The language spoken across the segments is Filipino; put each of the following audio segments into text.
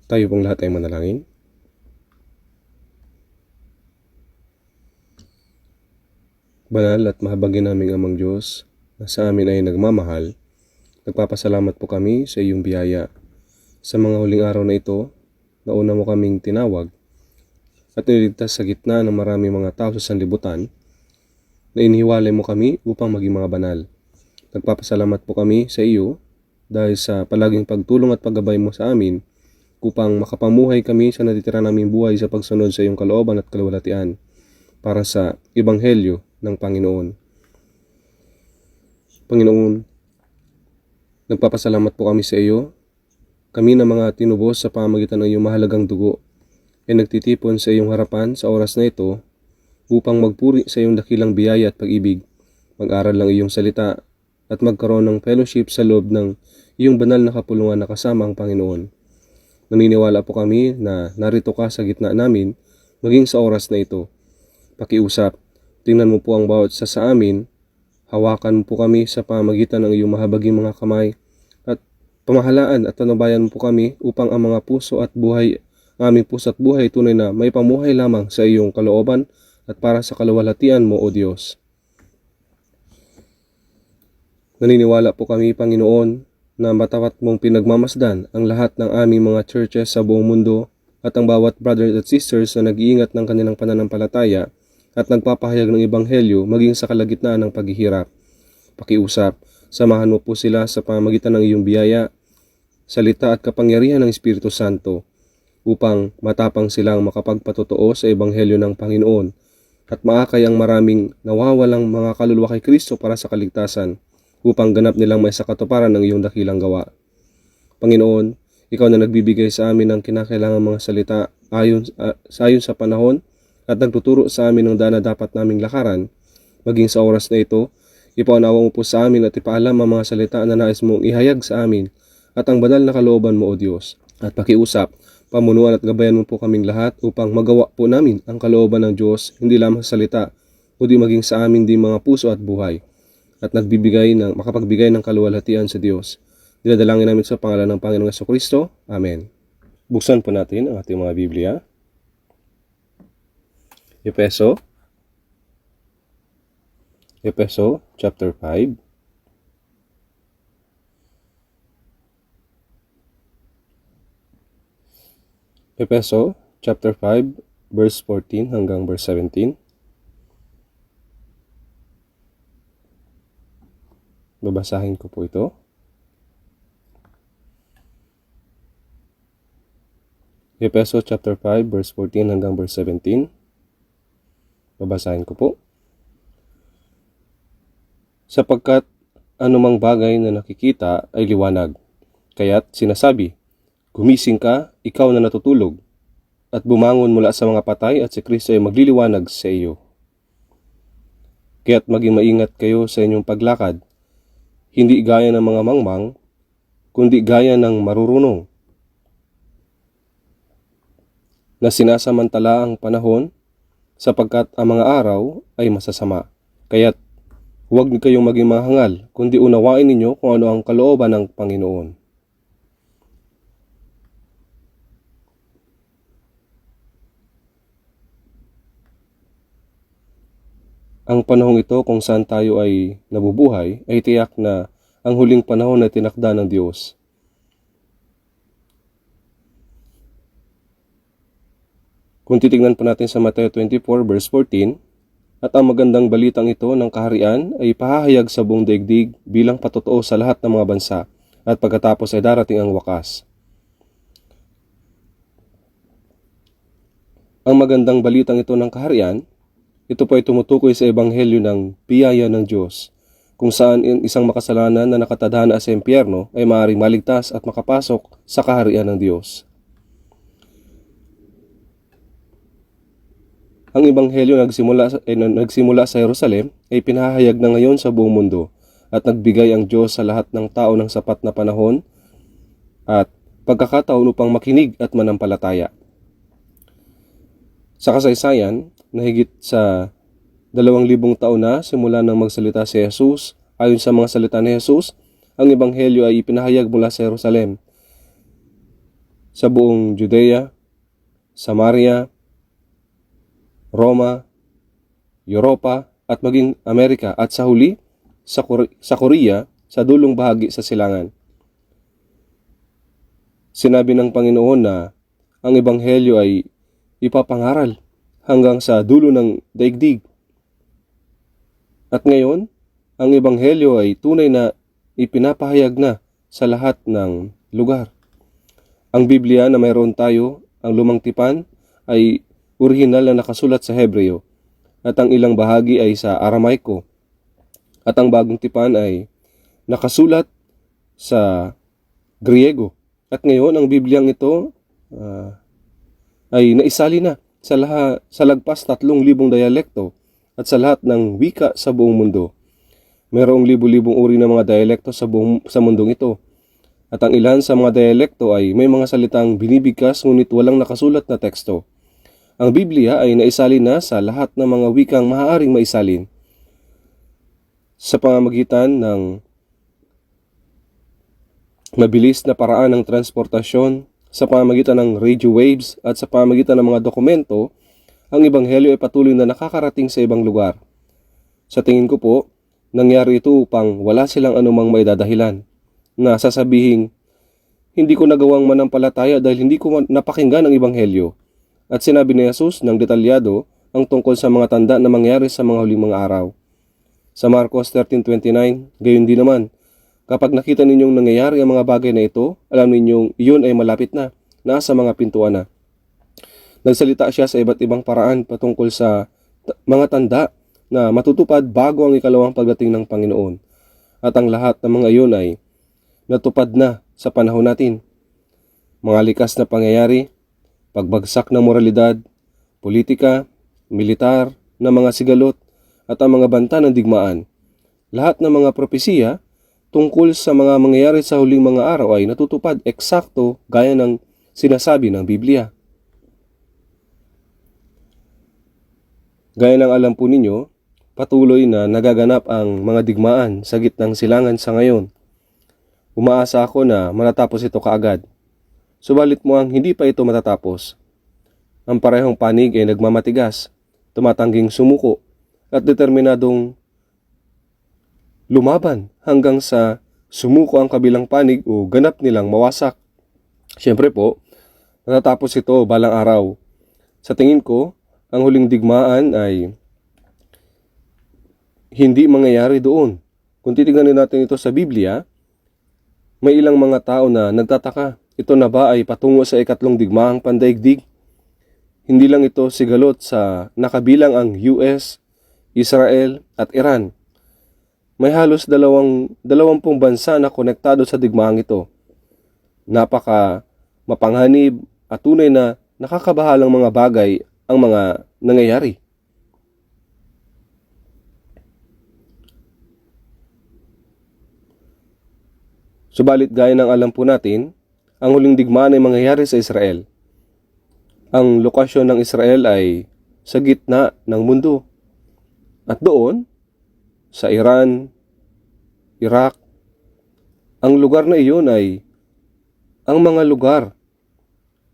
Tayo pong lahat ay manalangin. Banal at mahabagin naming Amang Diyos na sa amin ay nagmamahal, nagpapasalamat po kami sa iyong biyaya. Sa mga huling araw na ito, nauna mo kaming tinawag at niligtas sa gitna ng maraming mga tao sa sanlibutan, na inihiwalay mo kami upang maging mga banal. Nagpapasalamat po kami sa iyo dahil sa palaging pagtulong at paggabay mo sa amin upang makapamuhay kami sa natitira naming buhay sa pagsunod sa iyong kalooban at kaluwalhatian para sa Ebanghelyo ng Panginoon. Panginoon, nagpapasalamat po kami sa iyo. Kami na mga tinubos sa pamamagitan ng iyong mahalagang dugo ay nagtitipon sa iyong harapan sa oras na ito upang magpuri sa iyong dakilang biyaya at pag-ibig, mag-aral ng iyong salita at magkaroon ng fellowship sa loob ng iyong banal na kapulungan na kasama ang Panginoon. Naniniwala po kami na narito ka sa gitna namin maging sa oras na ito. Pakiusap, tingnan mo po ang bawat isa sa amin, hawakan mo po kami sa pamamagitan ng iyong mahabaging mga kamay at pamahalaan at tanubayan mo po kami upang ang mga puso at buhay, aming puso at buhay tunay na may pamuhay lamang sa iyong kalooban at para sa kaluwalhatian mo, O Diyos. Naniniwala po kami, Panginoon, na matapat mong pinagmamasdan ang lahat ng aming mga churches sa buong mundo at ang bawat brothers at sisters na nag-iingat ng kanilang pananampalataya at nagpapahayag ng Ebanghelyo maging sa kalagitnaan ng paghihirap. Pakiusap, samahan mo po sila sa pamamagitan ng iyong biyaya, salita at kapangyarihan ng Espiritu Santo upang matapang silang makapagpatotoo sa Ebanghelyo ng Panginoon at maakay ang maraming nawawalang mga kaluluwa kay Kristo para sa kaligtasan upang ganap nilang may sakatuparan ng iyong dakilang gawa. Panginoon, ikaw na nagbibigay sa amin ng kinakailangang mga salita ayon sa panahon at nagtuturo sa amin ng daan na dapat naming lakaran, maging sa oras na ito, ipaunawa mo po sa amin at ipaalam ang mga salita na nais mong ihayag sa amin at ang banal na kalooban mo, O Diyos. At pakiusap, pamunuan at gabayan mo po kaming lahat upang magawa po namin ang kalooban ng Diyos, hindi lamang sa salita, kundi maging sa amin din mga puso at buhay, at makapagbigay ng kaluwalhatian sa Diyos. Dinadalangin namin sa pangalan ng Panginoong Jesucristo. Amen. Buksan po natin ang ating mga Biblia. Efeso chapter 5. Efeso chapter 5 verse 14 hanggang verse 17. Babasahin ko po ito. Efeso chapter 5 verse 14 hanggang verse 17. Babasahin ko po. Sapagkat anumang bagay na nakikita ay liwanag, kaya't sinasabi, gumising ka, ikaw na natutulog, at bumangon mula sa mga patay at si Kristo ay magliliwanag sa iyo. Kaya't maging maingat kayo sa inyong paglakad, hindi gaya ng mga mangmang, kundi gaya ng marurunong, na sinasamantala ang panahon, sapagkat ang mga araw ay masasama. Kaya't huwag kayong maging mahangal, kundi unawain ninyo kung ano ang kalooban ng Panginoon. Ang panahong ito kung saan tayo ay nabubuhay ay tiyak na ang huling panahon na tinakda ng Diyos. Kung titignan po natin sa Mateo 24 verse 14, at ang magandang balitang ito ng kaharian ay pahahayag sa buong daigdig bilang patotoo sa lahat ng mga bansa, at pagkatapos ay darating ang wakas. Ang magandang balitang ito ng kaharian, ito po ay tumutukoy sa Ebanghelyo ng biyaya ng Diyos, kung saan isang makasalanan na nakatadhana sa impyerno ay maaaring maligtas at makapasok sa kaharian ng Diyos. Ang Ebanghelyo nagsimula sa Jerusalem ay pinahayag na ngayon sa buong mundo, at nagbigay ang Diyos sa lahat ng tao ng sapat na panahon at pagkakataon upang makinig at manampalataya. Sa kasaysayan, na higit sa 2,000 taon na simula nang magsalita si Jesus, ayon sa mga salita ni Jesus, ang Ebanghelyo ay ipinahayag mula sa Jerusalem. sa buong Judea, Samaria, Roma, Europa at maging Amerika at sa huli sa Korea sa dulong bahagi sa silangan. Sinabi ng Panginoon na ang Ebanghelyo ay ipapangaral hanggang sa dulo ng daigdig. At ngayon, ang Ebanghelyo ay tunay na ipinapahayag na sa lahat ng lugar. Ang Biblia na mayroon tayo, ang Lumang Tipan, ay orihinal na nakasulat sa Hebreo at ang ilang bahagi ay sa Aramaiko. At ang Bagong Tipan ay nakasulat sa Griego. At ngayon, ang Bibliang ito ay naisali na sa lagpas 3,000 dialekto at sa lahat ng wika sa buong mundo. Mayroong libu-libong uri ng mga dialekto sa mundong ito. At ang ilan sa mga dialekto ay may mga salitang binibigkas ngunit walang nakasulat na teksto. Ang Biblia ay naisalin na sa lahat ng mga wikang maaaring maisalin sa pamamagitan ng mabilis na paraan ng transportasyon, sa pamamagitan ng radio waves at sa pamamagitan ng mga dokumento. Ang Ebanghelyo ay patuloy na nakakarating sa ibang lugar. Sa tingin ko po, nangyari ito upang wala silang anumang maidadahilan na sasabihing, hindi ko nagawang manampalataya dahil hindi ko napakinggan ang Ebanghelyo. At sinabi ni Jesus ng detalyado ang tungkol sa mga tanda na mangyari sa mga huling mga araw. Sa Marcos 13:29, gayon din naman, kapag nakita ninyong nangyayari ang mga bagay na ito, alam ninyong iyon ay malapit na, nasa mga pintuan na. Nagsalita siya sa iba't ibang paraan patungkol sa mga tanda na matutupad bago ang ikalawang pagdating ng Panginoon. At ang lahat ng mga iyon ay natupad na sa panahon natin. Mga likas na pangyayari, pagbagsak ng moralidad, politika, militar, na mga sigalot, at ang mga banta ng digmaan. Lahat ng mga propesiya tungkol sa mga mangyayari sa huling mga araw ay natutupad eksakto gaya ng sinasabi ng Biblia. Gaya ng alam po ninyo, patuloy na nagaganap ang mga digmaan sa gitnang silangan sa ngayon. Umaasa ako na matatapos ito kaagad. Subalit mukhang hindi pa ito matatapos. Ang parehong panig ay nagmamatigas, tumatangging sumuko, at determinadong lumaban hanggang sa sumuko ang kabilang panig o ganap nilang mawasak. Siyempre po, matatapos ito balang araw. Sa tingin ko, ang huling digmaan ay hindi mangyayari doon. Kung titignan natin ito sa Biblia, may ilang mga tao na nagtataka, ito na ba ay patungo sa ikatlong digmaang pandaigdig? Hindi lang ito sigalot sa nakabilang ang US, Israel at Iran. May halos 20 bansa na konektado sa digmaang ito. Napaka mapanghanib at tunay na nakakabahalang mga bagay ang mga nangyayari. Subalit gaya ng alam po natin, ang huling digmaan ay mangyayari sa Israel. Ang lokasyon ng Israel ay sa gitna ng mundo. At doon, sa Iran, Iraq, ang lugar na iyon ay ang mga lugar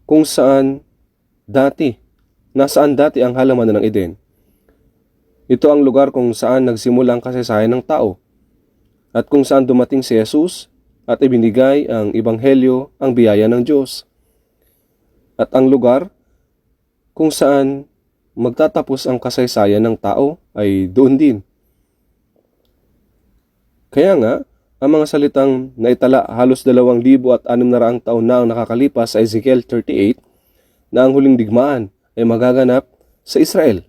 kung nasaan dati ang halaman ng Eden. Ito ang lugar kung saan nagsimula ang kasaysayan ng tao at kung saan dumating si Jesus at ibinigay ang Ebanghelyo, ang biyaya ng Diyos. At ang lugar kung saan magtatapos ang kasaysayan ng tao ay doon din. Kaya nga, ang mga salitang naitala halos 2,600 taon na ang nakakalipas sa Ezekiel 38 na ang huling digmaan ay magaganap sa Israel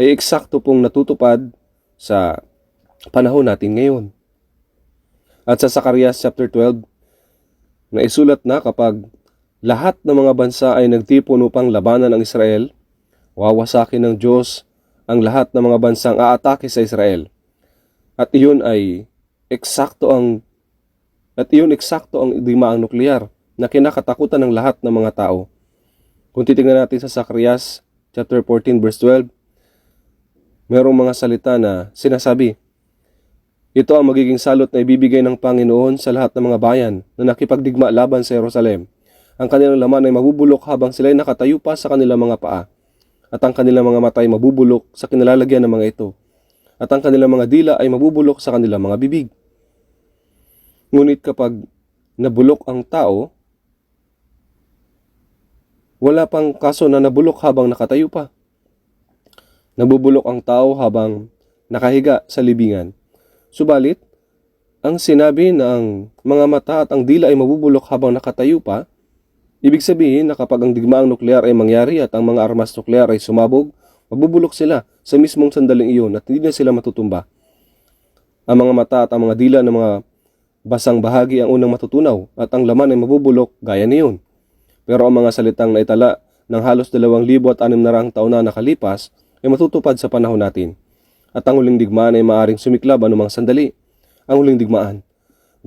ay eksakto pong natutupad sa panahon natin ngayon. At sa Zacarias chapter 12, naisulat na kapag lahat ng mga bansa ay nagtipon upang labanan ang Israel, wawasakin ng Diyos ang lahat ng mga bansang aatake sa Israel. At iyon eksakto ang digmaang nuklear na kinakatakutan ng lahat ng mga tao. Kung titingnan natin sa Zacarias chapter 14 verse 12, mayroong mga salita na sinasabi, ito ang magiging salot na ibibigay ng Panginoon sa lahat ng mga bayan na nakipagdigma laban sa Jerusalem. Ang kanilang laman ay mabubulok habang sila ay nakatayo pa sa kanilang mga paa. At ang kanilang mga mata ay mabubulok sa kinalalagyan ng mga ito. At ang kanilang mga dila ay mabubulok sa kanilang mga bibig. Ngunit kapag nabulok ang tao, wala pang kaso na nabulok habang nakatayo pa. Nabubulok ang tao habang nakahiga sa libingan. Subalit, ang sinabi na ang mga mata at ang dila ay mabubulok habang nakatayo pa, ibig sabihin na kapag ang digmaang nuklear ay mangyari at ang mga armas nuklear ay sumabog, mabubulok sila sa mismong sandaling iyon at hindi na sila matutumba. Ang mga mata at ang mga dila ng mga basang bahagi ang unang matutunaw at ang laman ay mabubulok gaya niyon. Pero ang mga salitang naitala ng halos 2,600 taon na nakalipas ay matutupad sa panahon natin. At ang huling digmaan ay maaaring sumiklab anumang sandali. Ang huling digmaan.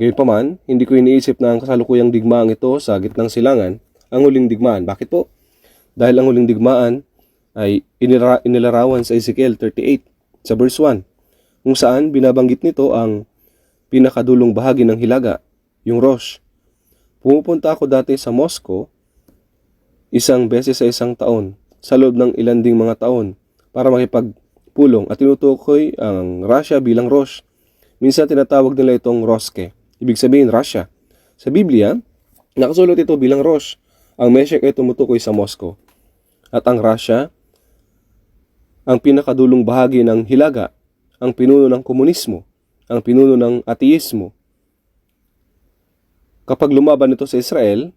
Gayunpaman, hindi ko iniisip na ang kasalukuyang digmaang ito sa gitnang silangan ang huling digmaan. Bakit po? Dahil ang huling digmaan ay inilarawan sa Ezekiel 38 sa verse 1, kung saan binabanggit nito ang pinakadulong bahagi ng hilaga, yung Rosh. Pumupunta ako dati sa Moscow isang beses sa isang taon, sa loob ng ilan ding mga taon, para makipagpulong at tinutukoy ang Russia bilang Rosh. Minsan tinatawag nila itong Roske, ibig sabihin Russia. Sa Biblia, nakasulat ito bilang Rosh. Ang Meshek ay tumutukoy sa Moscow. At ang Russia, ang pinakadulong bahagi ng hilaga, ang pinuno ng komunismo, ang pinuno ng ateismo. Kapag lumaban ito sa Israel,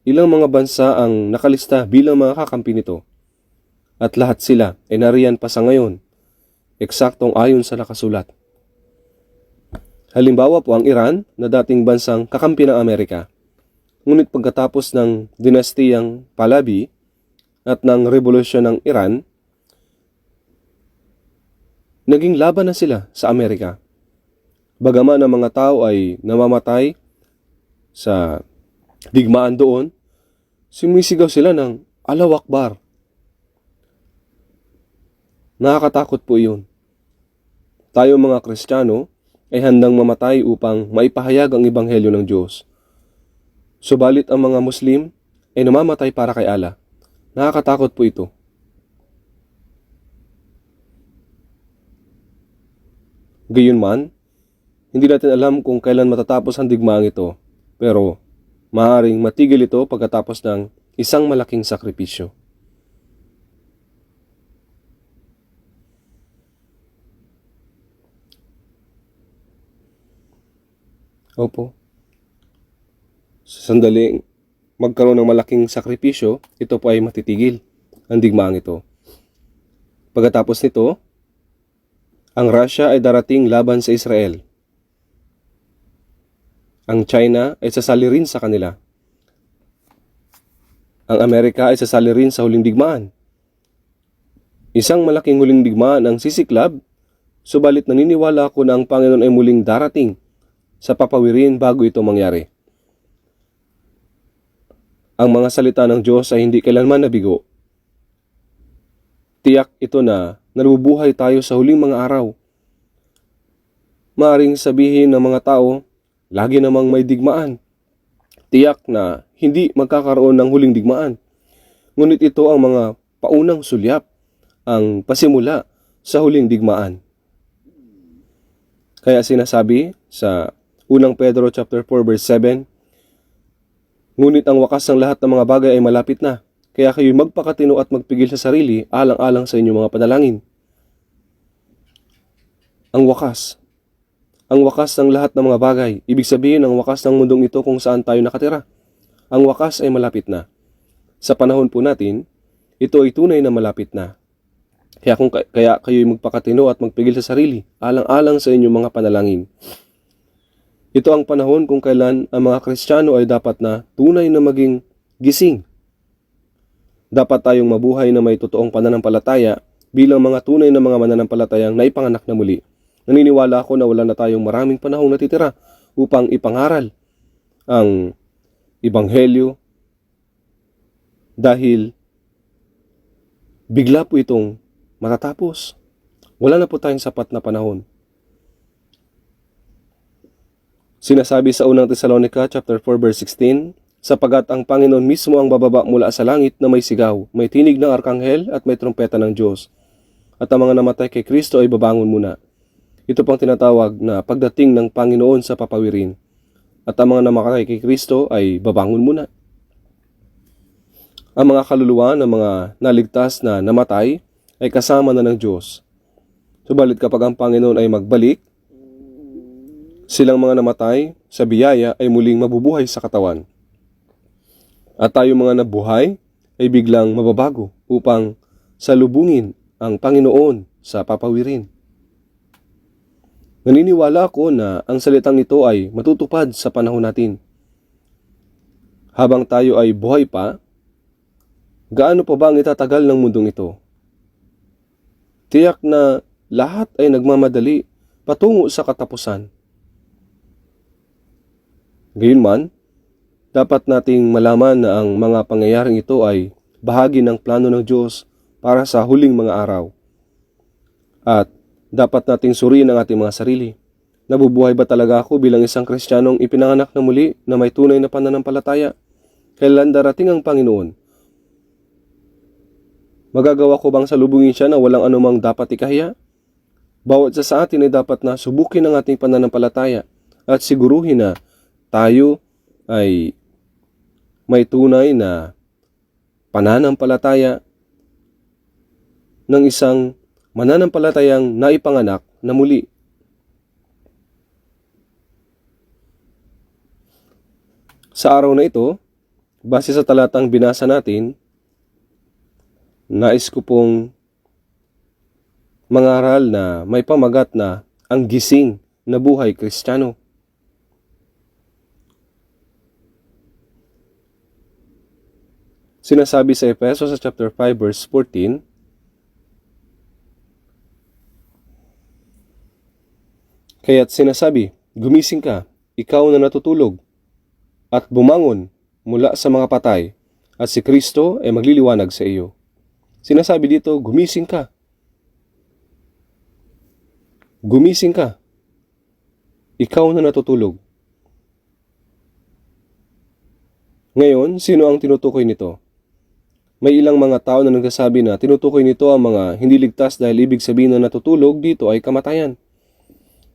ilang mga bansa ang nakalista bilang mga kakampi nito. At lahat sila ay nariyan pa sa ngayon, eksaktong ayon sa nakasulat. Halimbawa po ang Iran na dating bansang kakampi ng Amerika. Ngunit pagkatapos ng dinastiyang Pahlavi at ng revolusyon ng Iran, naging laban na sila sa Amerika. Bagaman ang mga tao ay namamatay sa digmaan doon, sumisigaw sila ng Allahu Akbar. Nakakatakot po iyon. Tayo mga Kristiyano ay handang mamatay upang maipahayag ang ebanghelyo ng Diyos. Subalit ang mga Muslim ay namamatay para kay Allah. Nakakatakot po ito. Gayunman, hindi natin alam kung kailan matatapos ang digmaang ito, pero maaaring matigil ito pagkatapos ng isang malaking sakripisyo. Opo. Sa sandaling magkaroon ng malaking sakripisyo, ito po ay matitigil ang digmaang ito. Pagkatapos nito, ang Russia ay darating laban sa Israel. Ang China ay sasali rin sa kanila. Ang Amerika ay sasali rin sa huling digmaan. Isang malaking huling digmaan ang sisiklab, subalit naniniwala ako na ang Panginoon ay muling darating sa papawirin bago ito mangyari. Ang mga salita ng Diyos ay hindi kailanman nabigo. Tiyak ito na nabubuhay tayo sa huling mga araw. Maaring sabihin ng mga tao, lagi namang may digmaan. Tiyak na hindi magkakaroon ng huling digmaan. Ngunit ito ang mga paunang sulyap, ang pasimula sa huling digmaan. Kaya sinasabi sa 1 Pedro chapter 4 verse 7, ngunit ang wakas ng lahat ng mga bagay ay malapit na, kaya kayo'y magpakatino at magpigil sa sarili alang-alang sa inyong mga panalangin. Ang wakas ng lahat ng mga bagay, ibig sabihin ang wakas ng mundong ito kung saan tayo nakatira. Ang wakas ay malapit na. Sa panahon po natin, ito ay tunay na malapit na. Kaya kayo'y magpakatino at magpigil sa sarili alang-alang sa inyong mga panalangin. Ito ang panahon kung kailan ang mga Kristiyano ay dapat na tunay na maging gising. Dapat tayong mabuhay na may totoong pananampalataya bilang mga tunay na mga mananampalatayang naipanganak na muli. Naniniwala ako na wala na tayong maraming panahong natitira upang ipangaral ang ebanghelyo dahil bigla po itong matatapos. Wala na po tayong sapat na panahon. Sinasabi sa unang Tesalonica chapter 4 verse 16, Sapagat ang Panginoon mismo ang bababa mula sa langit na may sigaw, may tinig ng arkanghel at may trompeta ng Diyos. At ang mga namatay kay Kristo ay babangon muna. Ito pang tinatawag na pagdating ng Panginoon sa papawirin. At ang mga namatay kay Kristo ay babangon muna. Ang mga kaluluwa ng mga naligtas na namatay ay kasama na ng Diyos. Subalit kapag ang Panginoon ay magbalik, silang mga namatay sa biyaya ay muling mabubuhay sa katawan. At tayo mga nabuhay ay biglang mababago upang salubungin ang Panginoon sa papawirin. Naniniwala ako na ang salitang ito ay matutupad sa panahon natin. Habang tayo ay buhay pa, gaano pa ba ang itatagal ng mundong ito? Tiyak na lahat ay nagmamadali patungo sa katapusan. Gayunman, dapat nating malaman na ang mga pangyayaring ito ay bahagi ng plano ng Diyos para sa huling mga araw. At dapat nating suriin ang ating mga sarili. Nabubuhay ba talaga ako bilang isang Kristiyanong ipinanganak na muli na may tunay na pananampalataya? Kailan darating ang Panginoon? Magagawa ko bang salubungin siya na walang anumang dapat ikahiya? Bawat isa sa atin ay dapat na subukin ang ating pananampalataya at siguruhin na tayo ay may tunay na pananampalataya ng isang mananampalatayang naipanganak na muli. Sa araw na ito, base sa talatang binasa natin, nais ko pong mangaral na may pamagat na ang gising na buhay Kristiyano. Sinasabi sa Efeso sa chapter 5 verse 14, kaya't sinasabi, gumising ka, ikaw na natutulog, at bumangon mula sa mga patay, at si Kristo ay magliliwanag sa iyo. Sinasabi dito, gumising ka. Gumising ka. Ikaw na natutulog. Ngayon, sino ang tinutukoy nito? May ilang mga tao na nagsasabi na tinutukoy nito ang mga hindi ligtas dahil ibig sabihin na natutulog dito ay kamatayan.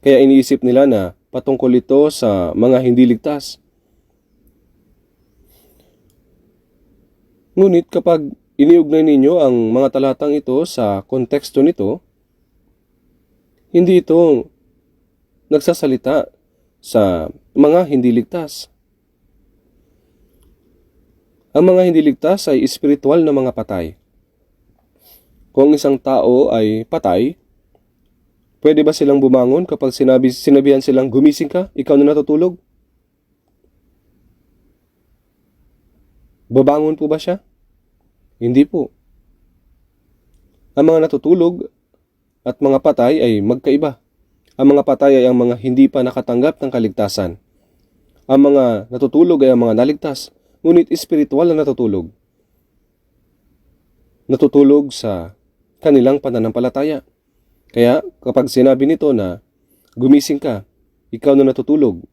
Kaya iniisip nila na patungkol ito sa mga hindi ligtas. Ngunit kapag iniugnay ninyo ang mga talatang ito sa konteksto nito, hindi ito nagsasalita sa mga hindi ligtas. Ang mga hindi ligtas ay espiritual na mga patay. Kung isang tao ay patay, pwede ba silang bumangon kapag sinabihan silang gumising ka, ikaw na natutulog? Babangon po ba siya? Hindi po. Ang mga natutulog at mga patay ay magkaiba. Ang mga patay ay ang mga hindi pa nakatanggap ng kaligtasan. Ang mga natutulog ay ang mga naligtas, ngunit espiritual na natutulog. Natutulog sa kanilang pananampalataya. Kaya kapag sinabi nito na gumising ka, ikaw na natutulog,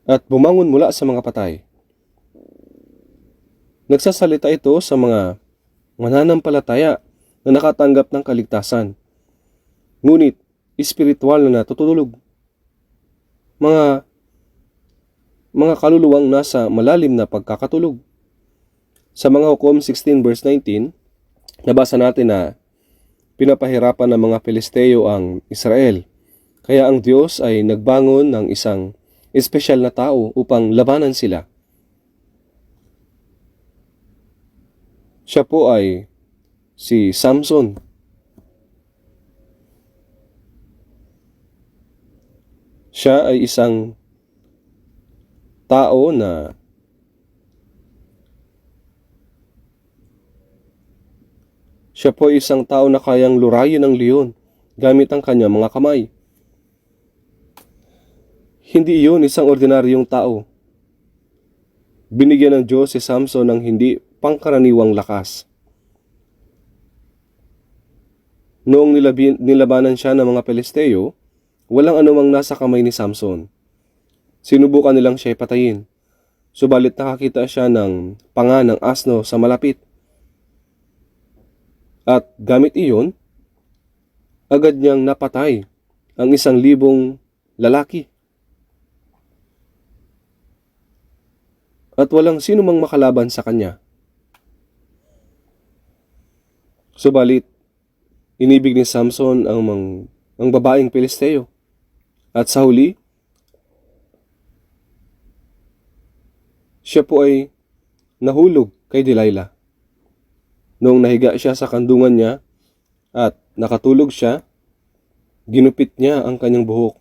at bumangon mula sa mga patay, nagsasalita ito sa mga mananampalataya na nakatanggap ng kaligtasan, ngunit espiritual na natutulog. Mga kaluluwang nasa malalim na pagkakatulog. Sa mga Hukom 16 verse 19, nabasa natin na pinapahirapan ng mga Pilisteo ang Israel. Kaya ang Diyos ay nagbangon ng isang espesyal na tao upang labanan sila. Siya po ay si Samson. Siya ay isang tao na kayang lurayin ng leon gamit ang kanyang mga kamay. Hindi iyon isang ordinaryong tao. Binigyan ng Diyos si Samson ng hindi pangkaraniwang lakas. Noong nilabanan siya ng mga Pilisteo, walang anumang nasa kamay ni Samson. Sinubukan nilang siya'y patayin. Subalit nakakita siya ng panga ng asno sa malapit. At gamit iyon, agad niyang napatay ang 1,000 lalaki. At walang sino mang makalaban sa kanya. Subalit, inibig ni Samson ang babaeng Pilisteo. At sa huli, siya po ay nahulog kay Delilah. Noong nahiga siya sa kandungan niya at nakatulog siya, ginupit niya ang kanyang buhok.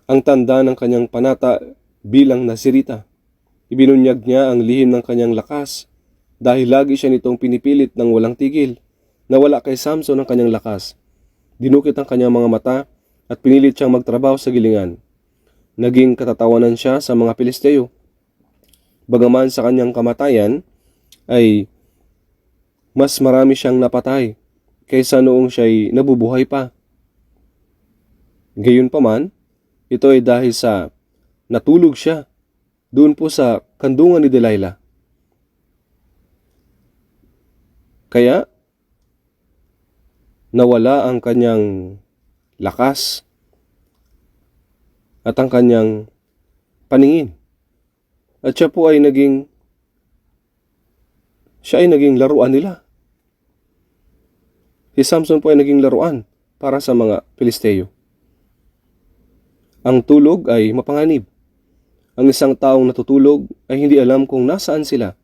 Ang tanda ng kanyang panata bilang nasirita. Ibinunyag niya ang lihim ng kanyang lakas dahil lagi siya nitong pinipilit ng walang tigil. Nawala kay Samson ang kanyang lakas. Dinukit ang kanyang mga mata at pinilit siyang magtrabaho sa gilingan. Naging katatawanan siya sa mga Pilisteo. Bagaman sa kanyang kamatayan ay mas marami siyang napatay kaysa noong siya'y nabubuhay pa. Gayunpaman, ito ay dahil sa natulog siya doon po sa kandungan ni Delilah. Kaya, nawala ang kanyang lakas at ang kanyang paningin. At siya ay naging laruan nila. Si Samson po ay naging laruan para sa mga Pilisteo. Ang tulog ay mapanganib. Ang isang taong natutulog ay hindi alam kung nasaan sila.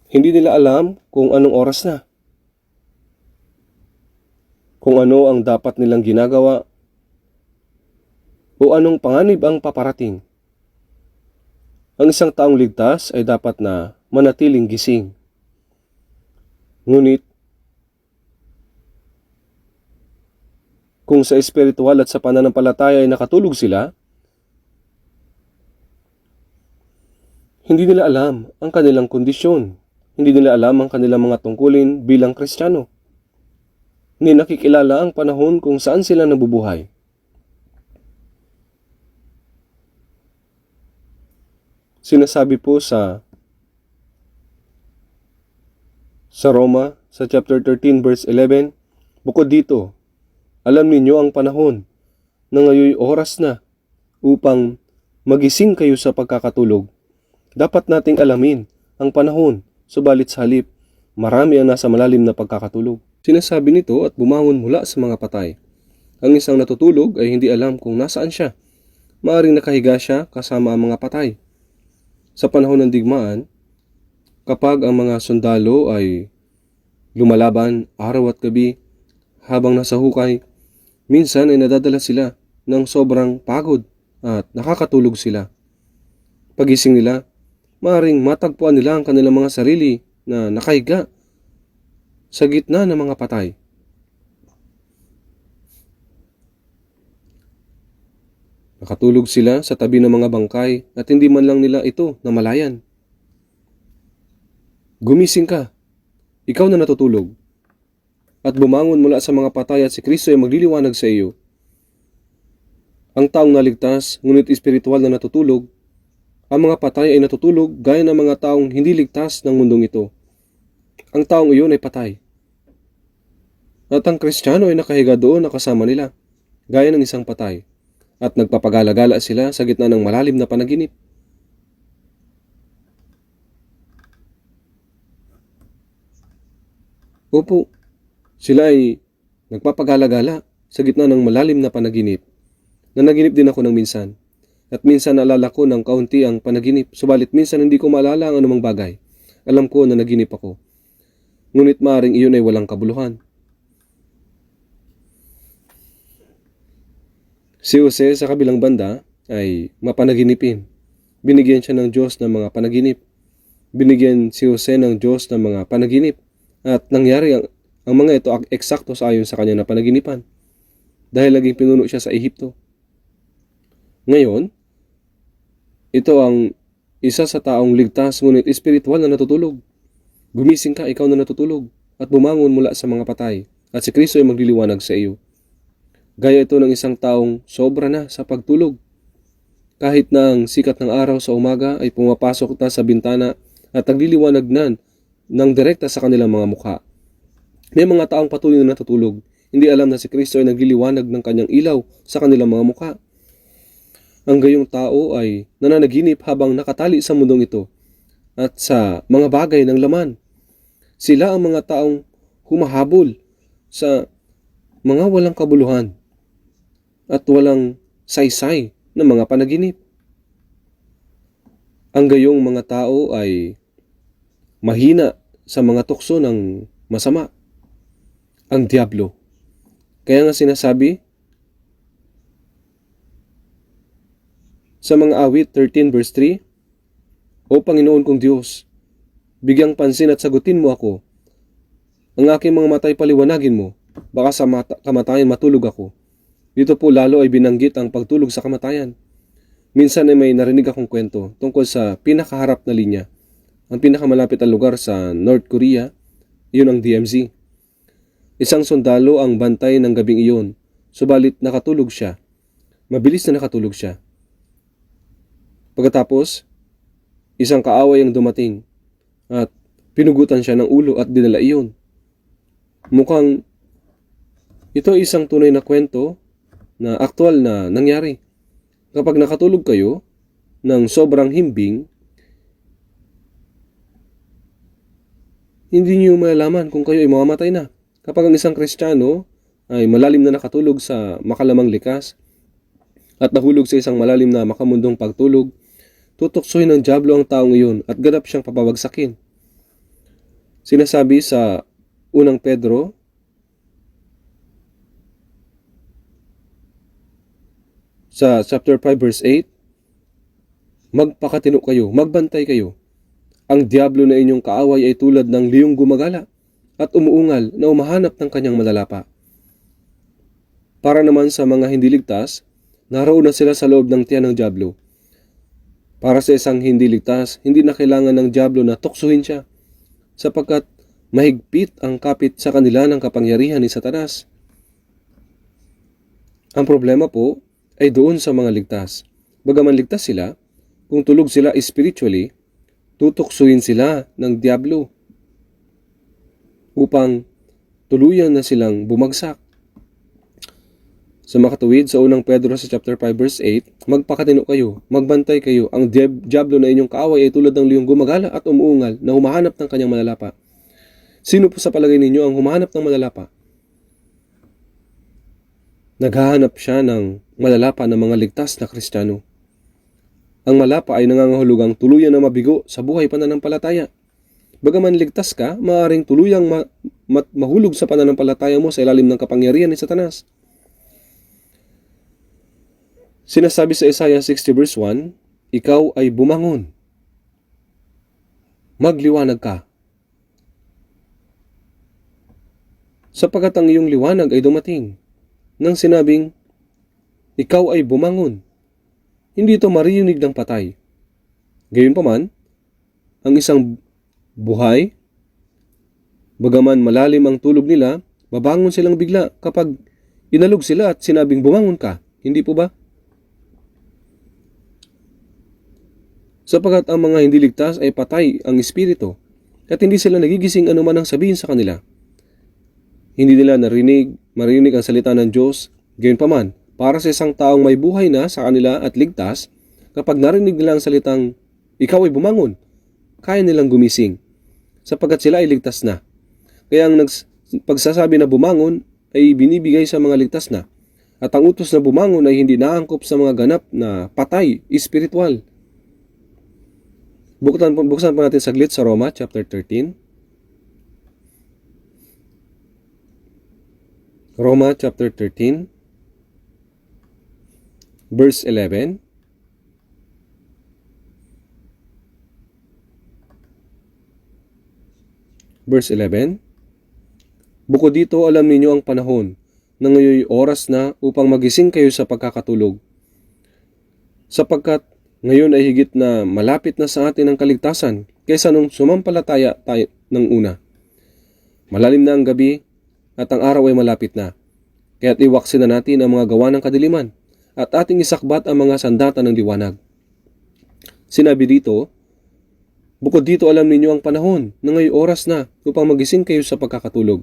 Hindi nila alam kung anong oras na. Kung ano ang dapat nilang ginagawa o anong panganib ang paparating. Ang isang taong ligtas ay dapat na manatiling gising. Ngunit, kung sa espiritual at sa pananampalataya ay nakatulog sila, hindi nila alam ang kanilang kondisyon. Hindi nila alam ang kanilang mga tungkulin bilang Kristiyano. Hindi nakikilala ang panahon kung saan sila nabubuhay. Sinasabi po sa Roma, sa chapter 13, verse 11, bukod dito, alam ninyo ang panahon na ngayon oras na upang magising kayo sa pagkakatulog. Dapat nating alamin ang panahon, subalit sa halip, marami ang nasa malalim na pagkakatulog. Sinasabi nito at bumangon mula sa mga patay. Ang isang natutulog ay hindi alam kung nasaan siya. Maaring nakahiga siya kasama ang mga patay. Sa panahon ng digmaan, kapag ang mga sundalo ay lumalaban araw at gabi habang nasa hukay, minsan ay nadadala sila ng sobrang pagod at nakakatulog sila. Pagising nila, maaring matagpuan nila ang kanilang mga sarili na nakahiga sa gitna ng mga patay. Nakatulog sila sa tabi ng mga bangkay at hindi man lang nila ito namalayan. Gumising ka, ikaw na natutulog, at bumangon mula sa mga patay at si Kristo ay magliliwanag sa iyo. Ang taong naligtas, ngunit espiritual na natutulog, ang mga patay ay natutulog gaya ng mga taong hindi ligtas ng mundong ito. Ang taong iyon ay patay. At ang Kristiyano ay nakahiga doon na kasama nila, gaya ng isang patay, at nagpapagala-gala sila sa gitna ng malalim na panaginip. Opo, sila ay nagpapagala-gala sa gitna ng malalim na panaginip. Nanaginip din ako ng minsan. At minsan naalala ko ng kaunti ang panaginip, subalit minsan hindi ko maalala ang anumang bagay. Alam ko na naginip ako. Ngunit maaaring iyon ay walang kabuluhan. Si Jose sa kabilang banda ay mapanaginipin. Binigyan siya ng Diyos ng mga panaginip. Binigyan si Jose ng Diyos ng mga panaginip. At nangyari ang mga ito eksakto sa ayon sa kanya na panaginipan. Dahil laging pinuno siya sa Ehipto. Ngayon, ito ang isa sa taong ligtas ngunit espiritual na natutulog. Gumising ka, ikaw na natutulog, at bumangon mula sa mga patay, at si Kristo ay magliliwanag sa iyo. Gaya ito ng isang taong sobra na sa pagtulog. Kahit na ang sikat ng araw sa umaga ay pumapasok na sa bintana at nagliliwanag na ng direkta sa kanilang mga mukha. May mga taong patuloy na natutulog, hindi alam na si Kristo ay nagliliwanag ng kanyang ilaw sa kanilang mga mukha. Ang gayong tao ay nananaginip habang nakatali sa mundong ito at sa mga bagay ng laman. Sila ang mga taong humahabol sa mga walang kabuluhan at walang saysay ng mga panaginip. Ang gayong mga tao ay mahina sa mga tukso ng masama, ang diablo. Kaya nga sinasabi sa mga awit 13 verse 3, O Panginoon kong Diyos, bigyang pansin at sagutin mo ako. Ang aking mga matay paliwanagin mo, baka sa kamatayan matulog ako. Dito po lalo ay binanggit ang pagtulog sa kamatayan. Minsan ay may narinig akong kwento tungkol sa pinakaharap na linya. Ang pinakamalapit na lugar sa North Korea, iyon ang DMZ. Isang sundalo ang bantay ng gabing iyon, subalit nakatulog siya. Mabilis na nakatulog siya. Pagkatapos, isang kaaway ang dumating at pinugutan siya ng ulo at dinala iyon. Mukhang ito ay isang tunay na kwento na aktwal na nangyari. Kapag nakatulog kayo ng sobrang himbing, hindi niyo malalaman kung kayo ay mamamatay na. Kapag ang isang Kristiyano ay malalim na nakatulog sa makalamang likas at nahulog sa isang malalim na makamundong pagtulog, tutuksohin ng diablo ang taong iyon at ganap siyang papabagsakin. Sinasabi sa unang Pedro sa chapter 5 verse 8, magpakatino kayo, magbantay kayo. Ang diablo na inyong kaaway ay tulad ng liyong gumagala at umuungal na umahanap ng kanyang malalapa. Para naman sa mga hindi ligtas, naroon na sila sa loob ng tiyan ng diablo. Para sa isang hindi ligtas, hindi na kailangan ng diablo na tuksuhin siya, sapagkat mahigpit ang kapit sa kanila ng kapangyarihan ni Satanas. Ang problema po ay doon sa mga ligtas. Bagaman ligtas sila, kung tulog sila spiritually, tutuksuhin sila ng diablo upang tuluyan na silang bumagsak. Sa makatuwid sa unang Pedro sa chapter 5 verse 8, magpakatino kayo, magbantay kayo. Ang diablo na inyong kaaway ay tulad ng liyong gumagala at umuungal na humahanap ng kanyang malalapa. Sino po sa palagay ninyo ang humahanap ng malalapa? Naghahanap siya ng malalapa ng mga ligtas na Kristiyano. Ang malapa ay nangangahulugang tuluyan na mabigo sa buhay pananampalataya. Bagaman ligtas ka, maaaring tuluyang mahulog sa pananampalataya mo sa ilalim ng kapangyarihan ni Satanas. Sinasabi sa Isaiah 60 verse 1, Ikaw ay bumangon. Magliwanag ka. Sapagkat ang iyong liwanag ay dumating. Nang sinabing, ikaw ay bumangon, hindi ito maririnig ng patay. Gayunpaman, ang isang buhay, bagaman malalim ang tulog nila, babangon silang bigla kapag inalog sila at sinabing bumangon ka. Hindi po ba? Sapagkat ang mga hindi ligtas ay patay ang espiritu at hindi sila nagigising anuman ang sabihin sa kanila. Hindi nila marinig ang salita ng Diyos. Gayunpaman, para sa isang taong may buhay na sa kanila at ligtas, kapag narinig nila ang salitang, ikaw ay bumangon, kaya nilang gumising, sapagkat sila ay ligtas na. Kaya ang pagsasabi na bumangon ay binibigay sa mga ligtas na. At ang utos na bumangon ay hindi naangkop sa mga ganap na patay, espiritual. Buksan po natin saglit sa Roma chapter 13. Roma chapter 13, verse 11. Verse 11. Bukod dito, alam ninyo ang panahon na ngayon oras na upang magising kayo sa pagkakatulog. Sapagkat ngayon ay higit na malapit na sa atin ang kaligtasan kaysa nung sumampalataya tayo ng una. Malalim na ang gabi at ang araw ay malapit na. Kaya't iwaksin na natin ang mga gawa ng kadiliman at ating isakbat ang mga sandata ng liwanag. Sinabi dito, bukod dito alam ninyo ang panahon na ngayong oras na upang magising kayo sa pagkakatulog.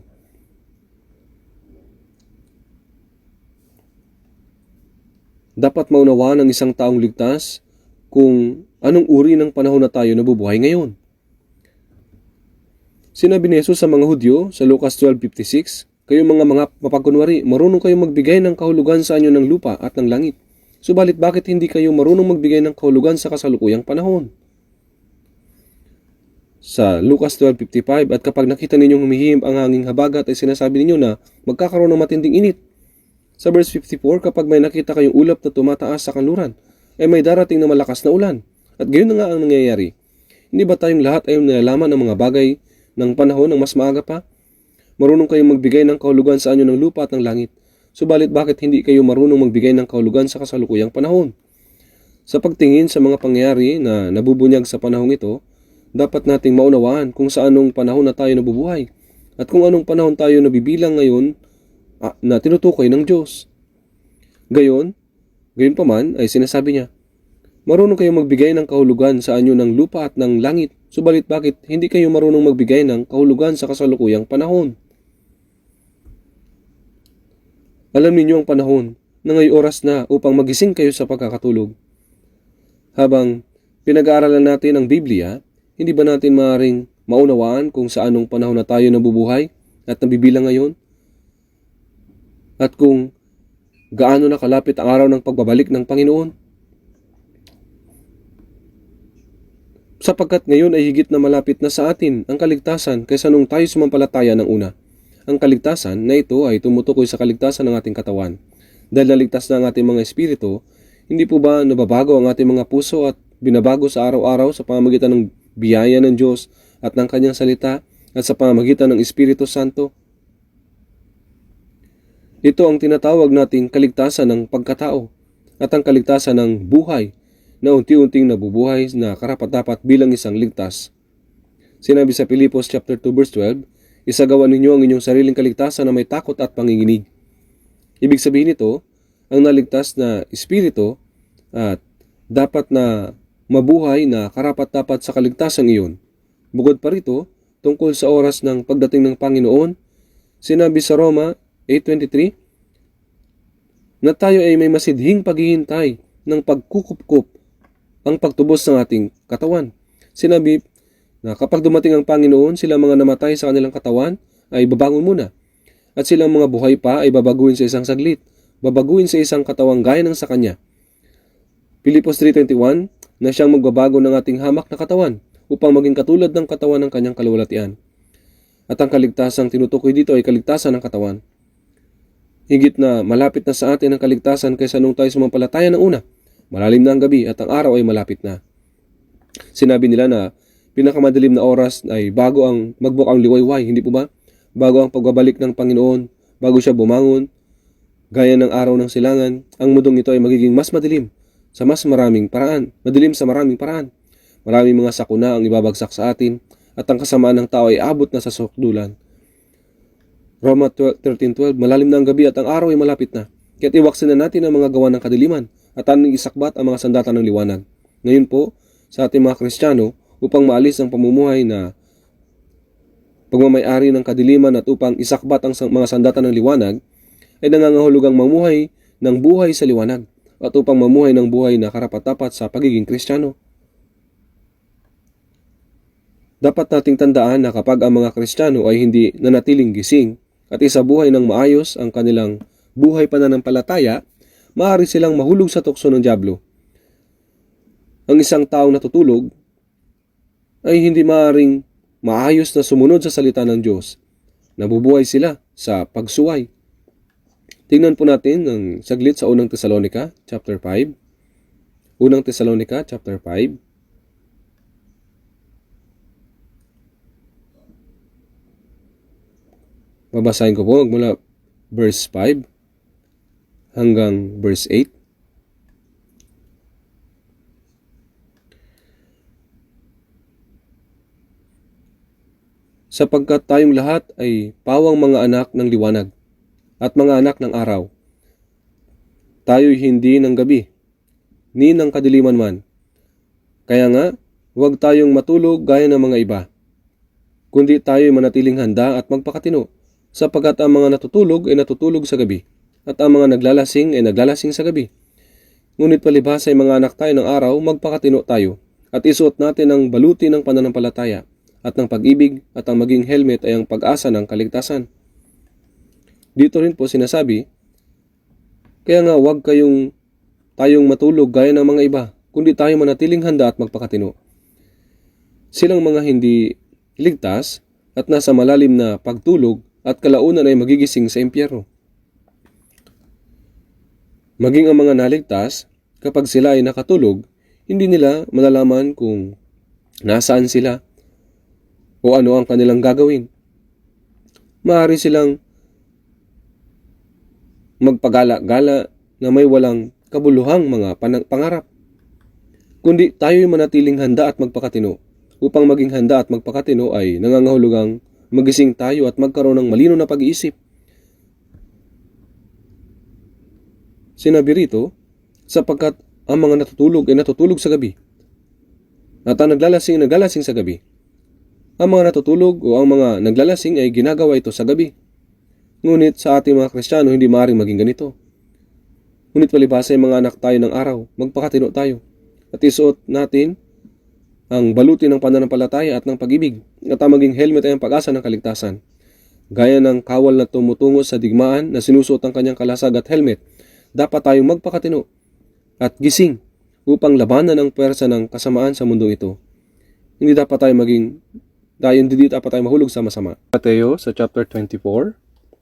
Dapat maunawaan ng isang taong ligtas kung anong uri ng panahon na tayo nabubuhay ngayon. Sinabi ni Jesus sa mga Hudyo sa Lucas 12:56, kayong mga mapagkunwari, marunong kayong magbigay ng kahulugan sa anyo ng lupa at ng langit. Subalit bakit hindi kayo marunong magbigay ng kahulugan sa kasalukuyang panahon? Sa Lucas 12:55, at kapag nakita ninyong humihim ang hanging habagat ay sinasabi ninyo na magkakaroon ng matinding init. Sa verse 54, kapag may nakita kayong ulap na tumataas sa kanluran, ay may darating na malakas na ulan. At gayon na nga ang nangyayari. Hindi ba tayong lahat ay nalalaman ng mga bagay ng panahon ng mas maaga pa? Marunong kayong magbigay ng kahulugan sa anyo ng lupa at ng langit. Subalit bakit hindi kayo marunong magbigay ng kahulugan sa kasalukuyang panahon? Sa pagtingin sa mga pangyayari na nabubunyag sa panahong ito, dapat nating maunawaan kung sa anong panahon na tayo nabubuhay at kung anong panahon tayo nabibilang ngayon na tinutukoy ng Diyos. Gayon pa man ay sinasabi niya, marunong kayong magbigay ng kahulugan sa anyo ng lupa at ng langit, subalit bakit hindi kayo marunong magbigay ng kahulugan sa kasalukuyang panahon? Alam ninyo ang panahon na ngayong oras na upang magising kayo sa pagkakatulog. Habang pinag-aaralan natin ang Biblia, hindi ba natin maaaring maunawaan kung sa anong panahon na tayo nabubuhay at nabibilang ngayon? At kung gaano na kalapit ang araw ng pagbabalik ng Panginoon? Sapagkat ngayon ay higit na malapit na sa atin ang kaligtasan kaysa nung tayo sumampalataya ng una. Ang kaligtasan na ito ay tumutukoy sa kaligtasan ng ating katawan. Dahil naligtas na ang ating mga espiritu, hindi po ba nababago ang ating mga puso at binabago sa araw-araw sa pamamagitan ng biyaya ng Diyos at ng Kanyang salita at sa pamamagitan ng Espiritu Santo? Ito ang tinatawag nating kaligtasan ng pagkatao at ang kaligtasan ng buhay na unti-unting nabubuhay na karapat-dapat bilang isang ligtas. Sinabi sa Pilipos chapter 2 verse 12, isagawa ninyo ang inyong sariling kaligtasan na may takot at panginginig. Ibig sabihin nito, ang naligtas na espiritu at dapat na mabuhay na karapat-dapat sa kaligtasan iyon. Bukod pa rito, tungkol sa oras ng pagdating ng Panginoon, sinabi sa Roma 8:23 na tayo ay may masidhing paghihintay ng pagkukup-kup ang pagtubos ng ating katawan. Sinabi na kapag dumating ang Panginoon, silang mga namatay sa kanilang katawan ay babangon muna. At silang mga buhay pa ay babaguhin sa isang saglit. Babaguhin sa isang katawang gaya ng sa Kanya. Pilipos 3:21 na siyang magbabago ng ating hamak na katawan upang maging katulad ng katawan ng Kanyang kaluwalhatian. At ang kaligtasang tinutukoy dito ay kaligtasan ng katawan. Higit na malapit na sa atin ang kaligtasan kaysa nung tayo sumampalataya ng una. Malalim na ang gabi at ang araw ay malapit na. Sinabi nila na pinakamadilim na oras ay bago ang magbukang liwayway, hindi po ba? Bago ang pagbabalik ng Panginoon, bago siya bumangon, gaya ng araw ng silangan, ang mundong ito ay magiging mas madilim sa mas maraming paraan. Madilim sa maraming paraan. Maraming mga sakuna ang ibabagsak sa atin at ang kasamaan ng tao ay abot na sa sukdulan. Roma 13:12, malalim na ang gabi at ang araw ay malapit na. Kaya't iwaksin na natin ang mga gawa ng kadiliman at ating isakbat ang mga sandata ng liwanag. Ngayon po, sa ating mga Kristiyano, upang maalis ang pamumuhay na pagmamayari ng kadiliman at upang isakbat ang mga sandata ng liwanag, ay nangangahulugang mamuhay ng buhay sa liwanag at upang mamuhay ng buhay na karapat-dapat sa pagiging Kristiyano. Dapat nating tandaan na kapag ang mga Kristiyano ay hindi nanatiling gising at isabuhay ng maayos ang kanilang buhay pananampalataya, maaari silang mahulog sa tukso ng dyablo. Ang isang taong natutulog ay hindi maaaring maayos na sumunod sa salita ng Diyos. Nabubuhay sila sa pagsuway. Tingnan po natin ang saglit sa unang Tesalonica chapter 5. Unang Tesalonica chapter 5. Babasahin ko po mula verse 5 hanggang verse 8. Sapagkat tayong lahat ay pawang mga anak ng liwanag at mga anak ng araw. Tayo'y hindi ng gabi, ni ng kadiliman man. Kaya nga, huwag tayong matulog gaya ng mga iba, kundi tayo'y manatiling handa at magpakatino, sapagkat ang mga natutulog ay natutulog sa gabi, at ang mga naglalasing ay naglalasing sa gabi. Ngunit palibhas ay mga anak tayo ng araw, magpakatino tayo, at isuot natin ang baluti ng pananampalataya, at ng pag-ibig, at ang maging helmet ay ang pag-asa ng kaligtasan. Dito rin po sinasabi, kaya nga huwag tayong matulog gaya ng mga iba, kundi tayo manatiling handa at magpakatino. Silang mga hindi ligtas at nasa malalim na pagtulog at kalaunan ay magigising sa impyerno. Maging ang mga naligtas, kapag sila ay nakatulog, hindi nila malalaman kung nasaan sila o ano ang kanilang gagawin. Maaari silang magpagala-gala na may walang kabuluhang mga pangarap. Kundi tayo'y manatiling handa at magpakatino. Upang maging handa at magpakatino ay nangangahulugang magising tayo at magkaroon ng malinaw na pag-iisip. Sinabi rito, sapagkat ang mga natutulog ay natutulog sa gabi, at ang naglalasing sa gabi. Ang mga natutulog o ang mga naglalasing ay ginagawa ito sa gabi. Ngunit sa ating mga Kristiyano, hindi maaaring maging ganito. Ngunit palibhas ay mga anak tayo ng araw, magpakatino tayo, at isuot natin ang baluti ng pananampalataya at ng pag-ibig, at ang maging helmet ay ang pag-asa ng kaligtasan. Gaya ng kawal na tumutungo sa digmaan na sinusuot ang kanyang kalasag at helmet, dapat tayong magpakatino at gising upang labanan ang pwersa ng kasamaan sa mundong ito. Hindi dapat tayo mahulog sa masama. Mateo sa chapter 24,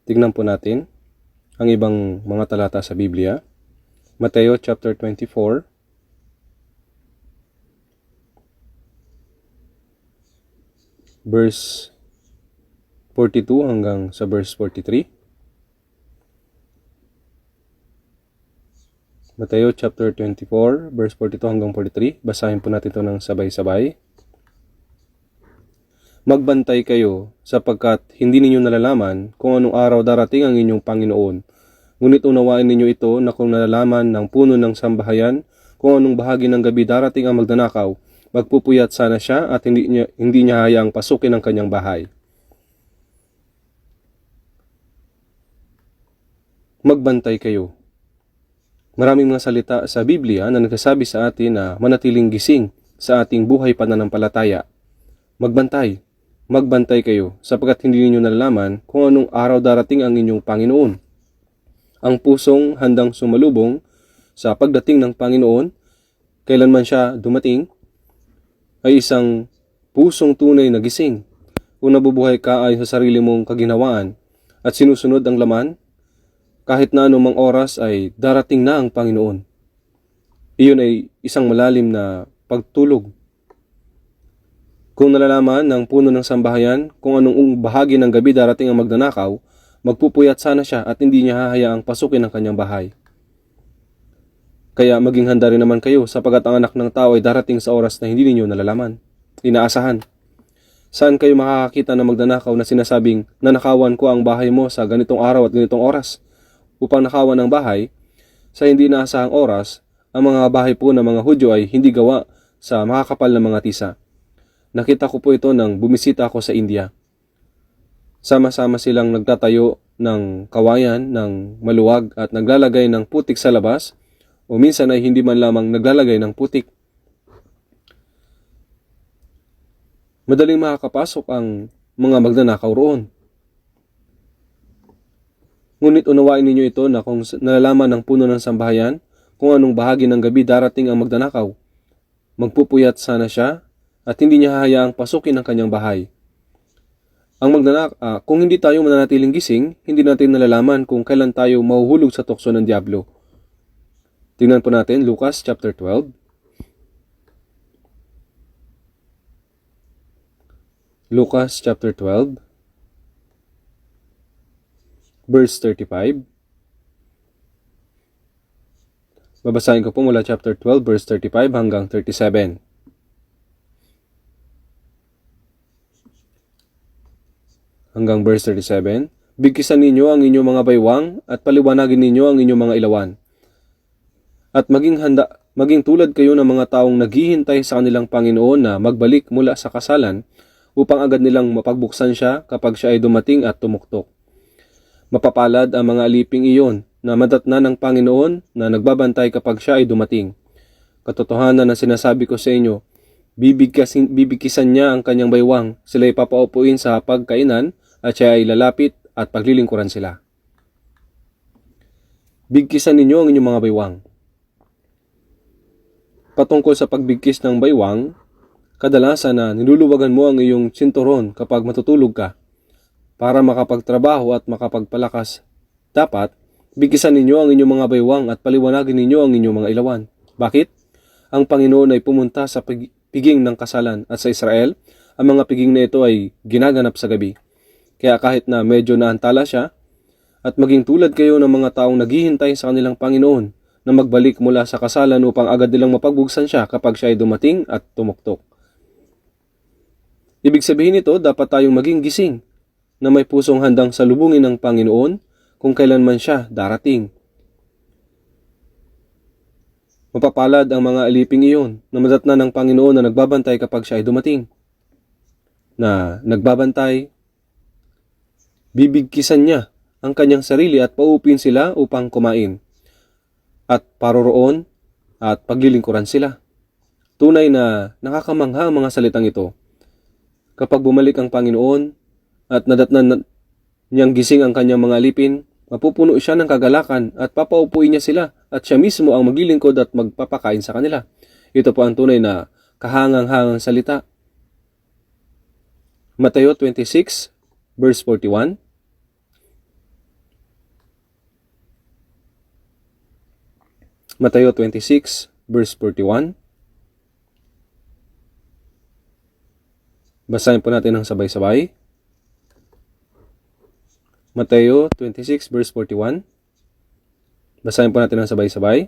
tignan po natin ang ibang mga talata sa Biblia. Mateo chapter 24, verse 42 hanggang sa verse 43. Mateo chapter 24, verse 42 hanggang 43. Basahin po natin ito ng sabay-sabay. Magbantay kayo, sapagkat hindi ninyo nalalaman kung anong araw darating ang inyong Panginoon. Ngunit unawain ninyo ito na kung nalalaman ng puno ng sambahayan kung anong bahagi ng gabi darating ang magnanakaw, magpupuyat sana siya at hindi niya hayaang pasukin ang kanyang bahay. Magbantay kayo. Maraming mga salita sa Biblia na nagsasabi sa atin na manatiling gising sa ating buhay pananampalataya. Magbantay kayo, sapagkat hindi ninyo nalalaman kung anong araw darating ang inyong Panginoon. Ang pusong handang sumalubong sa pagdating ng Panginoon, kailanman siya dumating, ay isang pusong tunay na gising. Kung nabubuhay ka ayon sa sarili mong kaginhawaan at sinusunod ang laman, kahit na anumang oras ay darating na ang Panginoon. Iyon ay isang malalim na pagtulog. Kung nalalaman ng puno ng sambahayan kung anong bahagi ng gabi darating ang magnanakaw, magpupuyat sana siya at hindi niya hahayaang pasukin ang kanyang bahay. Kaya maging handa rin naman kayo, sapagkat ang anak ng tao ay darating sa oras na hindi ninyo nalalaman, inaasahan. Saan kayo makakakita ng magnanakaw na sinasabing, nanakawan ko ang bahay mo sa ganitong araw at ganitong oras? Upang nakawan ng bahay, sa hindi inaasahang oras, ang mga bahay po ng mga Hudyo ay hindi gawa sa makakapal na mga tisa. Nakita ko po ito nang bumisita ako sa India. Sama-sama silang nagtatayo ng kawayan ng maluwag at naglalagay ng putik sa labas, o minsan ay hindi man lamang naglalagay ng putik. Madaling makakapasok ang mga magnanakaw roon. Ngunit unawain ninyo ito na kung nalalaman ng puno ng sambahayan kung anong bahagi ng gabi darating ang magnanakaw, magpupuyat sana siya at hindi niya hahayaang pasukin ang kanyang bahay. Kung hindi tayo mananatiling gising, hindi natin nalalaman kung kailan tayo mahuhulog sa tukso ng diablo. Tingnan po natin Lucas chapter 12. Lucas chapter 12. Verse 35. Babasahin ko po mula chapter 12, verse 35 hanggang 37. Hanggang verse 37. Bigkisan ninyo ang inyong mga baywang at paliwanagin ninyo ang inyong mga ilawan. At maging tulad kayo ng mga taong naghihintay sa kanilang Panginoon na magbalik mula sa kasalan upang agad nilang mapagbuksan siya kapag siya ay dumating at tumuktok. Mapapalad ang mga aliping iyon na madatnan ng Panginoon na nagbabantay kapag siya ay dumating. Katotohanan na sinasabi ko sa inyo, bibigkisan niya ang kanyang baywang, sila ay papaupuin sa pagkainan at siya ay lalapit at paglilingkuran sila. Bigkisan ninyo ang inyong mga baywang. Patungkol sa pagbigkis ng baywang, kadalasan na niluluwagan mo ang iyong sinturon kapag matutulog ka. Para makapagtrabaho at makapagpalakas, dapat bigkisan ninyo ang inyong mga baywang at paliwanagin ninyo ang inyong mga ilawan. Bakit? Ang Panginoon ay pumunta sa piging ng kasalan at sa Israel, ang mga piging na ito ay ginaganap sa gabi. Kaya kahit na medyo naantala siya, at maging tulad kayo ng mga taong naghihintay sa kanilang Panginoon na magbalik mula sa kasalan upang agad nilang mapagbuksan siya kapag siya ay dumating at tumuktok. Ibig sabihin nito, dapat tayong maging gising na may pusong handang salubungin ng Panginoon kung kailanman siya darating. Mapapalad ang mga aliping iyon na madatnan ng Panginoon na nagbabantay kapag siya ay dumating. Na nagbabantay, bibigkisan niya ang kanyang sarili at pauupin sila upang kumain at paroroon at paglilingkuran sila. Tunay na nakakamangha ang mga salitang ito. Kapag bumalik ang Panginoon at nadatnan niyang gising ang kanyang mga alipin, mapupuno siya ng kagalakan at papaupuin niya sila at siya mismo ang maglilingkod at magpapakain sa kanila. Ito po ang tunay na kahangang-hangang salita. Mateo 26 verse 41. Mateo 26 verse 41. Basahin po natin ng sabay-sabay. Mateo 26 verse 41. Basahin po natin ng sabay-sabay.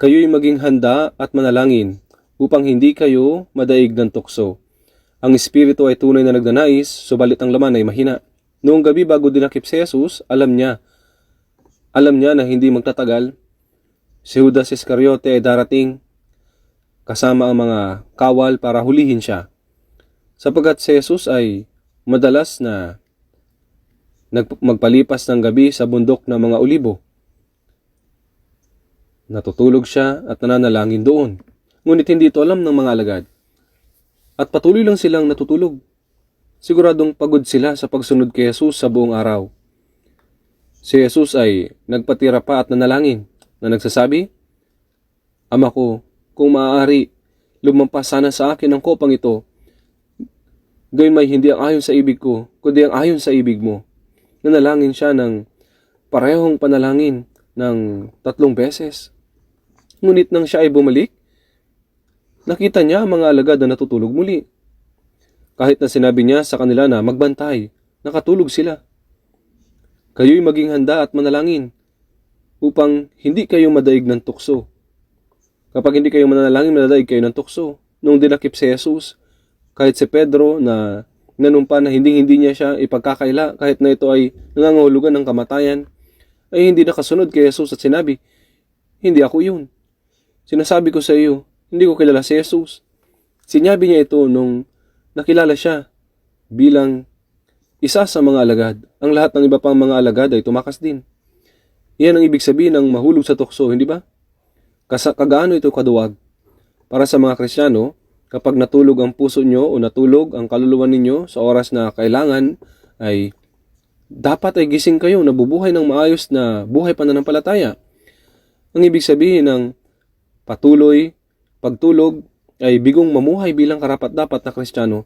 Kayo'y maging handa at manalangin upang hindi kayo madaig ng tukso. Ang espiritu ay tunay na nagnanais, subalit ang laman ay mahina. Noong gabi bago dinakip si Jesus, alam niya na hindi magtatagal, si Judas Iscariote ay darating kasama ang mga kawal para hulihin siya. Sapagkat si Jesus ay madalas na magpalipas ng gabi sa bundok ng mga olibo. Natutulog siya at nananalangin doon. Ngunit hindi ito alam ng mga alagad. At patuloy lang silang natutulog. Siguradong pagod sila sa pagsunod kay Jesus sa buong araw. Si Jesus ay nagpatira pa at nanalangin na nagsasabi, Ama ko, kung maaari, lumampas sana sa akin ang kopang ito. Gayun may hindi ang ayon sa ibig ko, kundi ang ayon sa ibig mo. Nanalangin siya ng parehong panalangin ng 3 beses. Ngunit nang siya ay bumalik, nakita niya ang mga alagad na natutulog muli. Kahit na sinabi niya sa kanila na magbantay, nakatulog sila. Kayo'y maging handa at manalangin upang hindi kayo madaig ng tukso. Kapag hindi kayo manalangin, madadaig kayo ng tukso. Nung dinakip si Jesus, kahit si Pedro na nanumpa na hindi niya siya ipagkakaila, kahit na ito ay nangangahulugan ng kamatayan, ay hindi nakasunod kay Jesus at sinabi, hindi ako yun. Sinasabi ko sa iyo, hindi ko kilala si Jesus. Sinabi niya ito nung nakilala siya bilang isa sa mga alagad. Ang lahat ng iba pang mga alagad ay tumakas din. Iyan ang ibig sabihin ng mahulog sa tukso, hindi ba? Kagaano ito kaduwag? Para sa mga Kristiyano, kapag natulog ang puso nyo o natulog ang kaluluwa ninyo sa oras na kailangan, ay dapat ay gising kayo, nabubuhay ng maayos na buhay pananampalataya. Ang ibig sabihin ng pagtulog ay bigong mamuhay bilang karapat-dapat na Kristiyano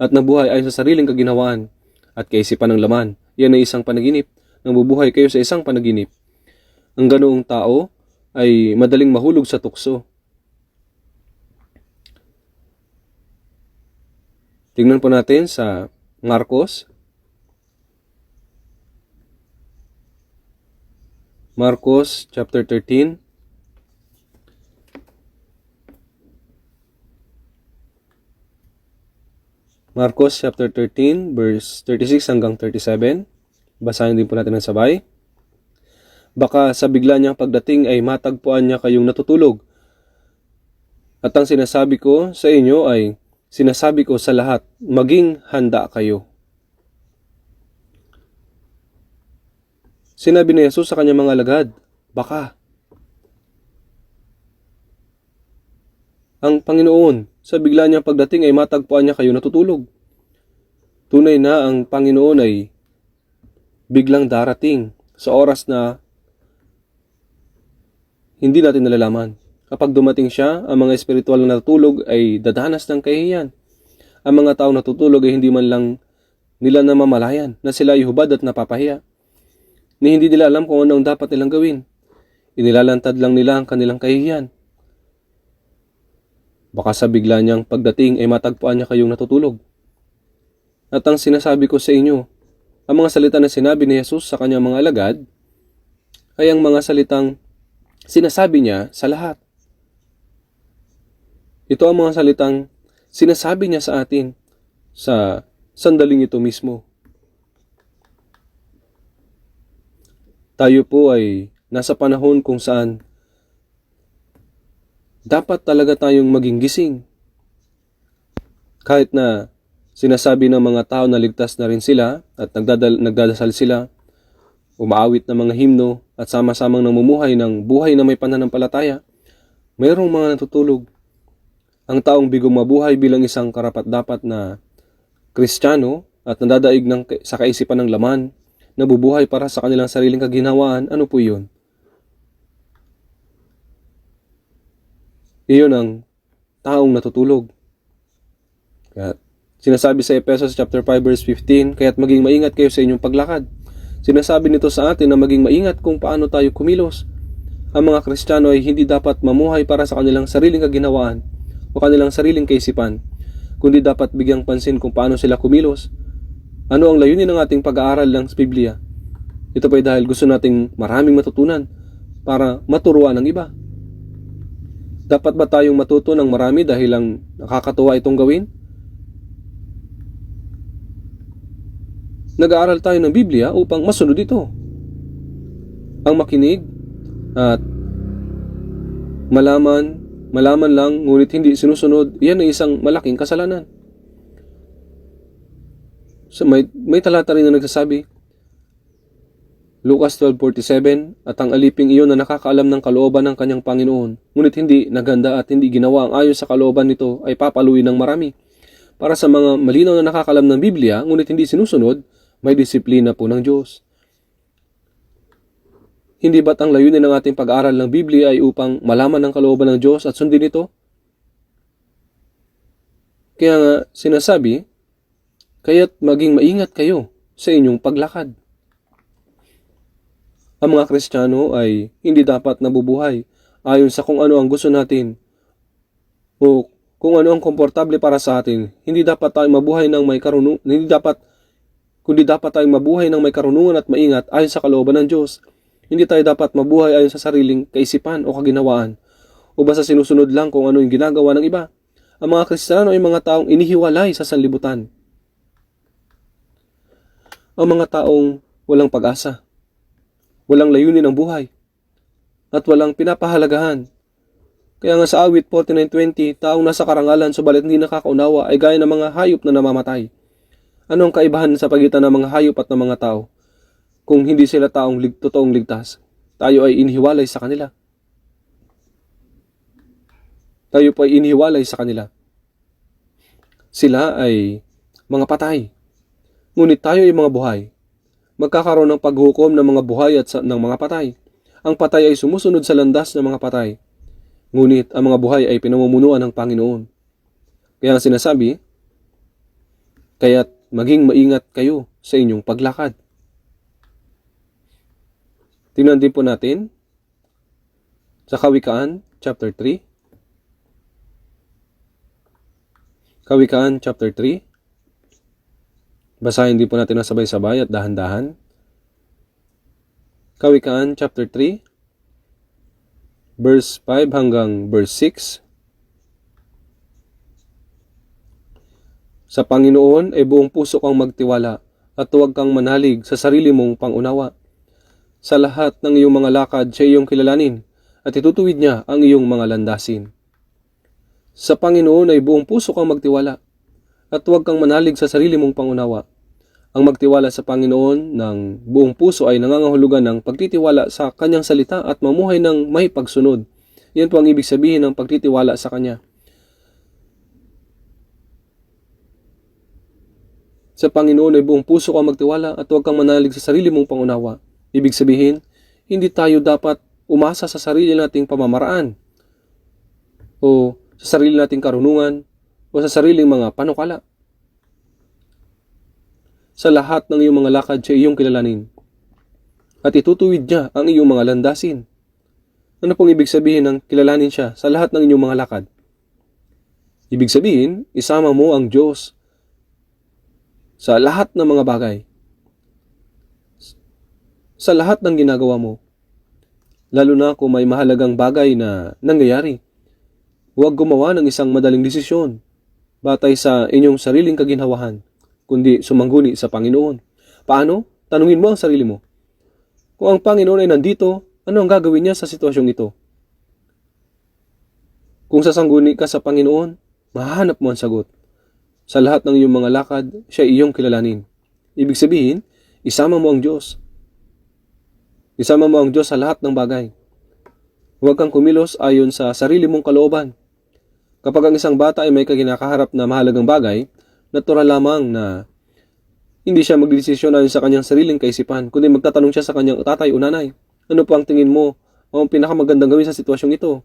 at nabuhay ayon sa sariling kaginhawaan at kaisipan ng laman. Yan ay isang panaginip. Nabubuhay kayo sa isang panaginip. Ang ganoong tao ay madaling mahulog sa tukso. Tingnan po natin sa Marcos. Marcos chapter 13. Marcos chapter 13 verse 36 hanggang 37. Basahin din po natin ng sabay. Baka sa bigla niyang pagdating ay matagpuan niya kayong natutulog. At ang sinasabi ko sa inyo ay sinasabi ko sa lahat, maging handa kayo. Sinabi ni Jesus sa kanyang mga alagad, baka. Ang Panginoon, sa bigla niyang pagdating ay matagpuan niya kayo natutulog. Tunay na ang Panginoon ay biglang darating sa oras na hindi natin nalalaman. Kapag dumating siya, ang mga espiritual na natutulog ay dadanas ng kahihiyan. Ang mga taong natutulog ay hindi man lang nila namamalayan na sila ay hubad at napapahiya. Ni hindi nila alam kung ano ang dapat nilang gawin. Inilalantad lang nila ang kanilang kahihiyan. Baka sa bigla niyang pagdating ay matagpuan niya kayong natutulog. At ang sinasabi ko sa inyo, ang mga salita na sinabi ni Jesus sa kanyang mga alagad ay ang mga salitang sinasabi niya sa lahat. Ito ang mga salitang sinasabi niya sa atin sa sandaling ito mismo. Tayo po ay nasa panahon kung saan dapat talaga tayong maging gising. Kahit na sinasabi ng mga tao na ligtas na rin sila at nagdadasal sila, umaawit ng mga himno at sama-samang namumuhay ng buhay na may pananampalataya, mayroong mga natutulog. Ang taong bigong mabuhay bilang isang karapat-dapat na Kristiyano at nadadaig sa kaisipan ng laman, nabubuhay para sa kanilang sariling kaginhawaan, ano po yun? Iyon ang taong natutulog. Kaya, sinasabi sa Efesos chapter 5 verse 15, kaya't maging maingat kayo sa inyong paglakad. Sinasabi nito sa atin na maging maingat kung paano tayo kumilos. Ang mga Kristiyano ay hindi dapat mamuhay para sa kanilang sariling kaginhawaan o kanilang sariling kaisipan, kundi dapat bigyang pansin kung paano sila kumilos. Ano ang layunin ng ating pag-aaral ng Biblia? Ito pa ay dahil gusto nating maraming matutunan para maturuan ng iba. Dapat ba tayong matuto ng marami dahil lang nakakatuwa itong gawin? Nag-aaral tayo ng Biblia upang masunod ito. Ang makinig at malaman lang ngunit hindi sinusunod, yan ay isang malaking kasalanan. So may talata rin na nagsasabi, Lucas 12:47, at ang aliping iyon na nakakaalam ng kalooban ng kanyang Panginoon, ngunit hindi naganda at hindi ginawa ang ayon sa kalooban nito ay papaluin ng marami. Para sa mga malinaw na nakakaalam ng Biblia, ngunit hindi sinusunod, may disiplina po ng Diyos. Hindi ba't ang layunin ng ating pag-aaral ng Biblia ay upang malaman ang kalooban ng Diyos at sundin ito? Kaya nga sinasabi, kaya't maging maingat kayo sa inyong paglakad. Ang mga Kristiyano ay hindi dapat nabubuhay ayon sa kung ano ang gusto natin o kung ano ang komportable para sa atin. Hindi dapat tayong mabuhay ng may karunungan, kundi dapat tayong mabuhay ng may karunungan at maingat ayon sa kalooban ng Diyos. Hindi tayo dapat mabuhay ayon sa sariling kaisipan o kaginawaan o basta sinusunod lang kung ano yung ginagawa ng iba. Ang mga Kristiyano ay mga taong inihiwalay sa sanlibutan. Ang mga taong walang pag-asa, walang layunin ng buhay, at walang pinapahalagahan. Kaya nga sa awit 49:20, taong nasa karangalan subalit hindi nakakaunawa ay gaya ng mga hayop na namamatay. Ano ang kaibahan sa pagitan ng mga hayop at ng mga tao? Kung hindi sila taong totoong ligtas, tayo ay inihiwalay sa kanila. Tayo po ay inihiwalay sa kanila. Sila ay mga patay. Ngunit tayo ay mga buhay. Magkakaroon ng paghukom ng mga buhay at ng mga patay. Ang patay ay sumusunod sa landas ng mga patay. Ngunit ang mga buhay ay pinamumunuan ng Panginoon. Kaya ang sinasabi, kaya't maging maingat kayo sa inyong paglakad. Tingnan din po natin sa Kawikaan chapter 3. Kawikaan chapter 3. Basahin din po natin na sabay-sabay at dahan-dahan. Kawikaan chapter 3, verse 5 hanggang verse 6. Sa Panginoon ay buong puso kang magtiwala at huwag kang manalig sa sarili mong pangunawa. Sa lahat ng iyong mga lakad siya iyong kilalanin at itutuwid niya ang iyong mga landasin. Sa Panginoon ay buong puso kang magtiwala at huwag kang manalig sa sarili mong pangunawa. Ang magtiwala sa Panginoon ng buong puso ay nangangahulugan ng pagtitiwala sa Kanyang salita at mamuhay ng may pagsunod. Yan po ang ibig sabihin ng pagtitiwala sa Kanya. Sa Panginoon ay buong puso kang magtiwala at huwag kang manalig sa sarili mong pangunawa. Ibig sabihin, hindi tayo dapat umasa sa sarili nating pamamaraan o sa sarili nating karunungan o sa sariling mga panukala. Sa lahat ng iyong mga lakad siya iyong kilalanin at itutuwid niya ang iyong mga landasin. Ano pong ibig sabihin ng kilalanin siya sa lahat ng inyong mga lakad? Ibig sabihin, isama mo ang Diyos sa lahat ng mga bagay. Sa lahat ng ginagawa mo. Lalo na kung may mahalagang bagay na nangyayari. Huwag gumawa ng isang madaling desisyon batay sa inyong sariling kaginhawahan, kundi sumangguni sa Panginoon. Paano? Tanungin mo ang sarili mo. Kung ang Panginoon ay nandito, ano ang gagawin niya sa sitwasyong ito? Kung sasangguni ka sa Panginoon, mahahanap mo ang sagot. Sa lahat ng iyong mga lakad, siya iyong kilalanin. Ibig sabihin, isama mo ang Diyos. Isama mo ang Diyos sa lahat ng bagay. Huwag kang kumilos ayon sa sarili mong kalooban. Kapag ang isang bata ay may kaginakaharap na mahalagang bagay, natural lamang na hindi siya magdesisyon ayon sa kanyang sariling kaisipan, kundi magtatanong siya sa kanyang tatay o nanay. Ano po ang tingin mo o ang pinakamagandang gawin sa sitwasyong ito?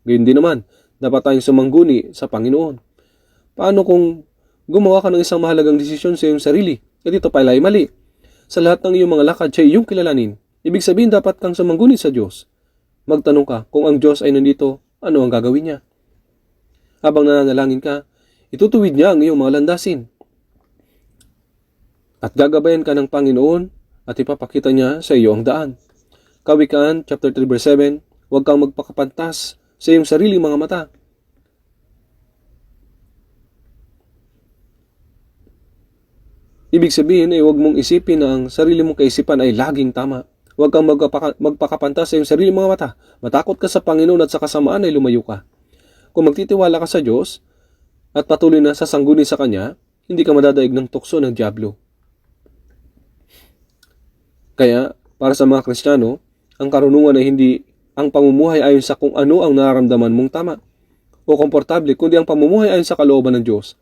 Gayun din naman, dapat tayong sumangguni sa Panginoon. Paano kung gumawa ka ng isang mahalagang desisyon sa iyong sarili at ito pala ay mali? Sa lahat ng iyong mga lakad, siya iyong kilalanin. Ibig sabihin, dapat kang sumangguni sa Diyos. Magtanong ka, kung ang Diyos ay nandito, ano ang gagawin niya? Habang nananalangin ka, itutuwid niya ang iyong mga landasin. At gagabayan ka ng Panginoon at ipapakita niya sa iyo ang daan. Kawikaan, chapter 3, verse 7, huwag kang magpakapantas sa iyong sariling mga mata. Ibig sabihin ay huwag mong isipin na ang sarili mong kaisipan ay laging tama. Huwag kang magpakapantas sa iyong sarili mga mata. Matakot ka sa Panginoon at sa kasamaan ay lumayo ka. Kung magtitiwala ka sa Diyos at patuloy na sasangguni sa Kanya, hindi ka madadaig ng tukso ng dyablo. Kaya, para sa mga Kristiyano, ang karunungan ay hindi ang pamumuhay ayon sa kung ano ang nararamdaman mong tama o komportable, kundi ang pamumuhay ayon sa kalooban ng Diyos.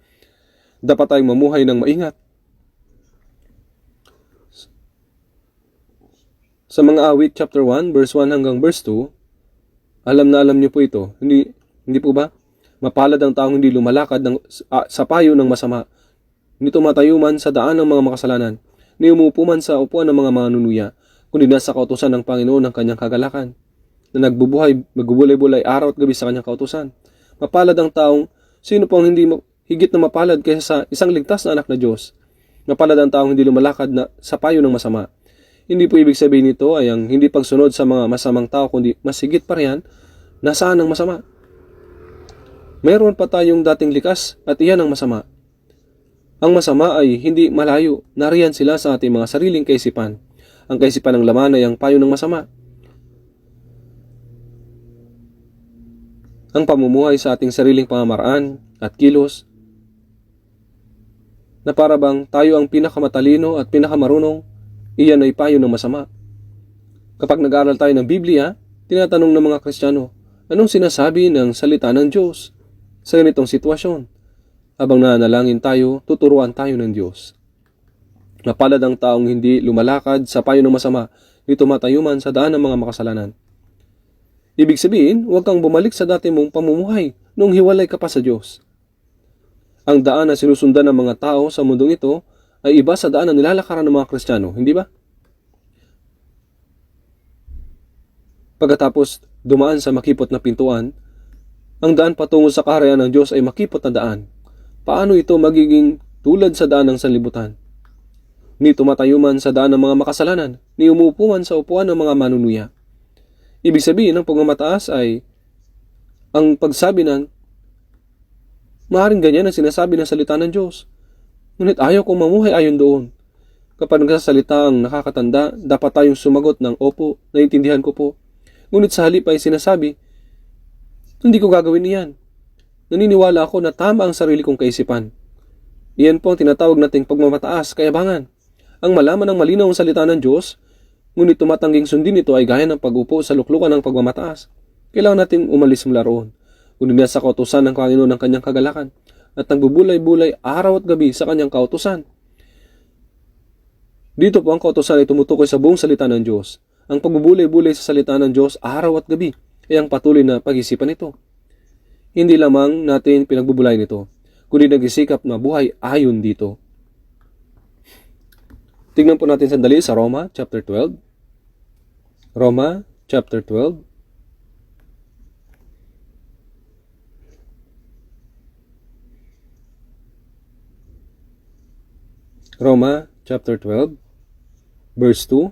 Dapat tayong mamuhay ng maingat. Sa mga awit, chapter 1, verse 1 hanggang verse 2, alam na alam niyo po ito. Hindi po ba? Mapalad ang taong hindi lumalakad sa payo ng masama. Hindi tumatayo man sa daan ng mga makasalanan. Ni umupo man sa upuan ng mga manunuya, kundi nasa kautusan ng Panginoon ang kanyang kagalakan, na magbubulay-bulay araw at gabi sa kanyang kautusan. Mapalad ang taong, sino pong hindi higit na mapalad kaysa sa isang ligtas na anak na Diyos? Mapalad ang taong hindi lumalakad sa payo ng masama. Hindi po ibig sabihin nito ay ang hindi pagsunod sa mga masamang tao, kundi mas higit pa riyan, nasaan ang masama? Mayroon pa tayong dating likas at iyan ang masama. Ang masama ay hindi malayo, nariyan sila sa ating mga sariling kaisipan. Ang kaisipan ng laman ay ang payo ng masama. Ang pamumuhay sa ating sariling pamamaraan at kilos, na para bang tayo ang pinakamatalino at pinakamarunong, iyan ay payo ng masama. Kapag nag-aaral tayo ng Biblia, tinatanong ng mga Kristiyano, anong sinasabi ng salita ng Diyos sa ganitong sitwasyon? Habang nananalangin tayo, tuturuan tayo ng Diyos. Mapalad ang taong hindi lumalakad sa payo ng masama, hindi tumatayo man sa daan ng mga makasalanan. Ibig sabihin, huwag kang bumalik sa dati mong pamumuhay nung hiwalay ka pa sa Diyos. Ang daan na sinusundan ng mga tao sa mundong ito ay iba sa daan na nilalakaran ng mga Kristiyano, hindi ba? Pagkatapos dumaan sa makipot na pintuan, ang daan patungo sa kaharian ng Diyos ay makipot na daan. Paano ito magiging tulad sa daan ng sanlibutan? Ni tumatayo man sa daan ng mga makasalanan, ni umupo man sa upuan ng mga manunuya. Ibig sabihin ng pagmamataas ay ang pagsabi ng maaaring ganyan ang sinasabi ng salita ng Diyos. Ngunit ayaw kong mamuhay ayon doon. Kapag nagsasalita ang nakakatanda, dapat tayong sumagot ng opo, naiintindihan ko po. Ngunit sa halip ay sinasabi, hindi ko gagawin iyan. Naniniwala ako na tama ang sarili kong kaisipan. Iyan po ang tinatawag nating pagmamataas, kayabangan. Ang malaman ng malinaw ang salita ng Diyos, ngunit tumatangging sundin ito ay gaya ng pag-upo sa luklukan ng pagmamataas. Kailangan nating umalis mula roon. Kunin niya sa kautusan ng Panginoon ng kanyang kagalakan at nagbubulay-bulay araw at gabi sa kanyang kautusan. Dito po ang kautusan ay tumutukoy sa buong salita ng Diyos. Ang pagbubulay-bulay sa salita ng Diyos araw at gabi ay ang patuloy na pag-isipan nito. Hindi lamang natin pinagbubulay nito, kundi nag-isikap na buhay ayon dito. Tingnan po natin sandali sa Roma chapter 12. Roma chapter 12. Roma chapter 12 verse 2.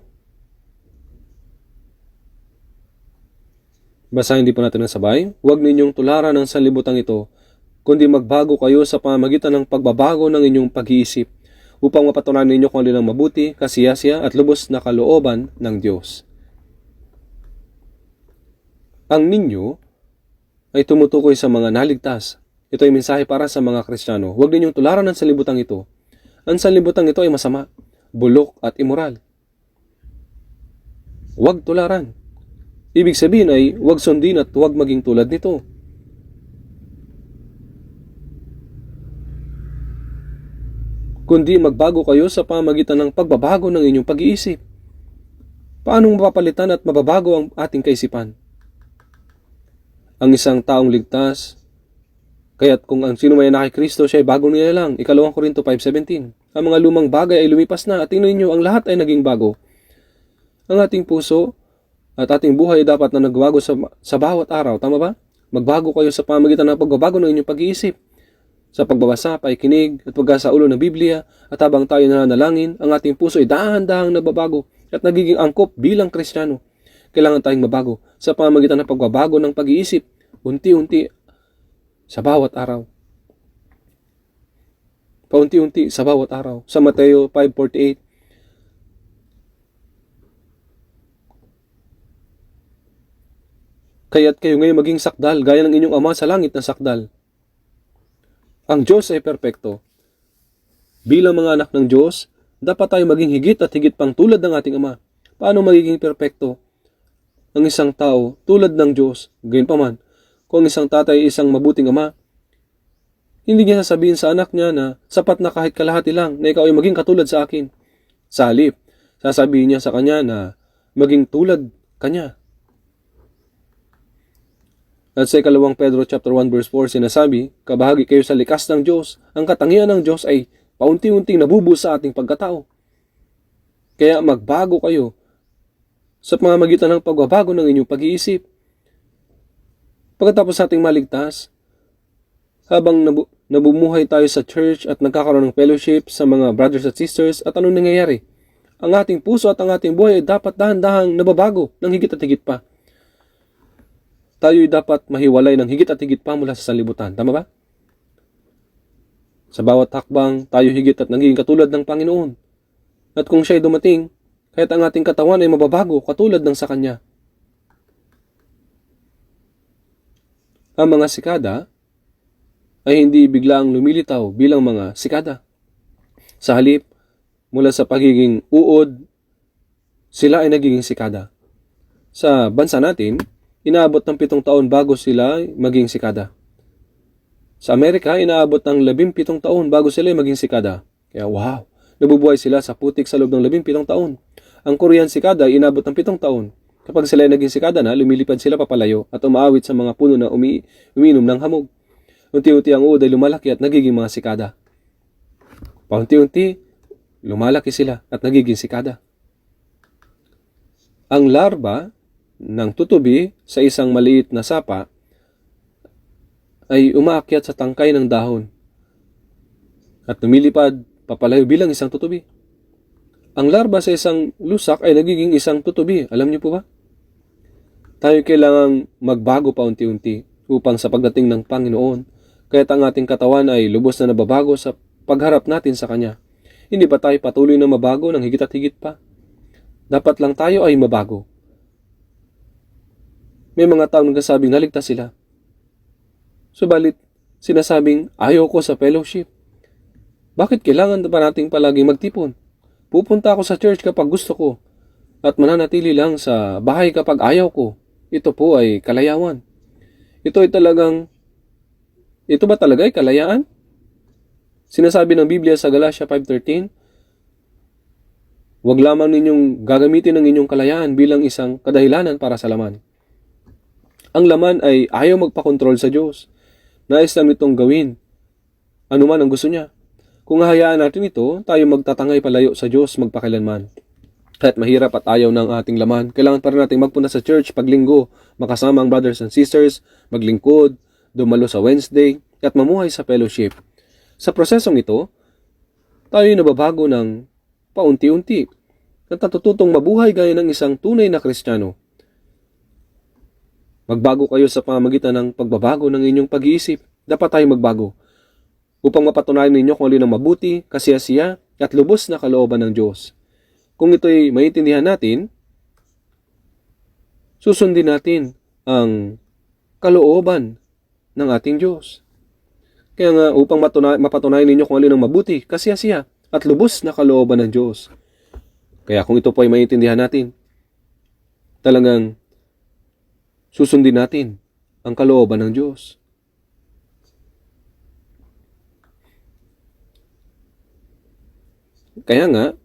Basahin din po natin ng sabay. Huwag ninyong tularan ng sanlibutan ito, kundi magbago kayo sa pamamagitan ng pagbabago ng inyong pag-iisip, upang mapatunayan ninyo kung alin ang mabuti, kasiyasiya at lubos na kalooban ng Diyos. Ang ninyo ay tumutukoy sa mga naligtas. Ito ay mensahe para sa mga Kristiyano. Huwag ninyong tularan ng sanlibutan ito. Ang sanlibutan ito ay masama, bulok at immoral. Huwag tularan. Ibig sabihin ay huwag sundin at huwag maging tulad nito. Kundi magbago kayo sa pamamagitan ng pagbabago ng inyong pag-iisip. Paano mapapalitan at mababago ang ating kaisipan? Ang isang taong ligtas, kaya't kung ang sino may na kay Kristo, siya ay bagong nilalang. 2 Korinto 5:17. Ang mga lumang bagay ay lumipas na at tingnan ninyo, ang lahat ay naging bago. Ang ating puso at ating buhay dapat na nagbago sa bawat araw. Tama ba? Magbago kayo sa pamamagitan ng pagbabago ng inyong pag-iisip. Sa pagbabasa, pakikinig at pagkasaulo ng Biblia at habang tayo nananalangin, ang ating puso ay dahan-dahang nababago at nagiging angkop bilang Kristiyano. Kailangan tayong mabago sa pamamagitan ng pagbabago ng pag-iisip, unti-unti sa bawat araw. Paunti-unti sa bawat araw. Sa Mateo 5:48, kaya't kayo ngayon maging sakdal, gaya ng inyong Ama sa langit na sakdal. Ang Diyos ay perpekto. Bilang mga anak ng Diyos, dapat tayo maging higit at higit pang tulad ng ating Ama. Paano magiging perpekto ang isang tao tulad ng Diyos? Gayunpaman, kung isang tatay ay isang mabuting ama, hindi niya sasabihin sa anak niya na sapat na kahit kalahati lang na ikaw ay maging katulad sa akin. Sa halip, sasabihin niya sa kanya na maging tulad kanya. At sa 2 Pedro chapter 1 verse 4 sinasabi, kabahagi kayo sa likas ng Diyos. Ang katangian ng Diyos ay paunti-unting nabubuo sa ating pagkatao. Kaya magbago kayo sa pamamagitan ng pagbabago ng inyong pag-iisip. Pagkatapos ating maligtas, habang nabumuhay tayo sa church at nagkakaroon ng fellowship sa mga brothers at sisters, at anong nangyayari? Ang ating puso at ang ating buhay ay dapat dahan-dahang nababago ng higit at higit pa. Tayo'y dapat mahiwalay ng higit at higit pa mula sa sanlibutan. Tama ba? Sa bawat hakbang, tayo higit at nagiging katulad ng Panginoon. At kung siya'y dumating, kahit ang ating katawan ay mababago katulad ng sa Kanya. Ang mga sikada ay hindi biglang lumilitaw bilang mga sikada. Sa halip, mula sa pagiging uod, sila ay nagiging sikada. Sa bansa natin, inaabot ng 7 taon bago sila maging sikada. Sa Amerika, inaabot ng 17 taon bago sila maging sikada. Kaya wow, nabubuhay sila sa putik sa loob ng 17 taon. Ang Korean sikada ay inaabot ng 7 taon. Kapag sila naging sikada na, lumilipad sila papalayo at umaawit sa mga puno na umiinom ng hamog. Unti-unti ang uod ay lumalaki at nagiging mga sikada. Paunti-unti, lumalaki sila at nagiging sikada. Ang larba ng tutubi sa isang maliit na sapa ay umaakyat sa tangkay ng dahon at lumilipad papalayo bilang isang tutubi. Ang larba sa isang lusak ay nagiging isang tutubi. Alam niyo po ba? Tayo kailangang magbago paunti-unti upang sa pagdating ng Panginoon, kaya't ang ating katawan ay lubos na nababago sa pagharap natin sa Kanya. Hindi ba tayo patuloy na mabago ng higit at higit pa? Dapat lang tayo ay mabago. May mga taong nagsasabing naligtas sila. Subalit, sinasabing ayaw ko sa fellowship. Bakit kailangan ba nating palaging magtipon? Pupunta ako sa church kapag gusto ko at mananatili lang sa bahay kapag ayaw ko. Ito po ay kalayawan. Ito ba talaga ay kalayaan? Sinasabi ng Biblia sa Galatia 5:13, huwag lamang ninyong gagamitin ang inyong kalayaan bilang isang kadahilanan para sa laman. Ang laman ay ayaw magpakontrol sa Diyos. Nais lang nitong gawin ano man ang gusto niya. Kung hahayaan natin ito, tayo magtatangay palayo sa Diyos magpakilanman. Kahit mahirap at ayaw ng ating laman, kailangan pa rin natin magpunta sa church paglinggo, makasama ang brothers and sisters, maglingkod, dumalo sa Wednesday, at mamuhay sa fellowship. Sa prosesong ito, tayo nababago ng paunti-unti at natututong mabuhay gaya ng isang tunay na Kristiyano. Magbago kayo sa pamamagitan ng pagbabago ng inyong pag-iisip. Dapat tayo magbago upang mapatunayan ninyo kung alin ang mabuti, kasiyasiya, at lubos na kalooban ng Diyos. Kung ito'y maintindihan natin, susundin natin ang kalooban ng ating Diyos. Kaya nga, upang mapatunayan ninyo kung alin ang mabuti, kasiyasiya, at lubos na kalooban ng Diyos. Kaya kung ito po ay maintindihan natin, talagang susundin natin ang kalooban ng Diyos. Kaya nga,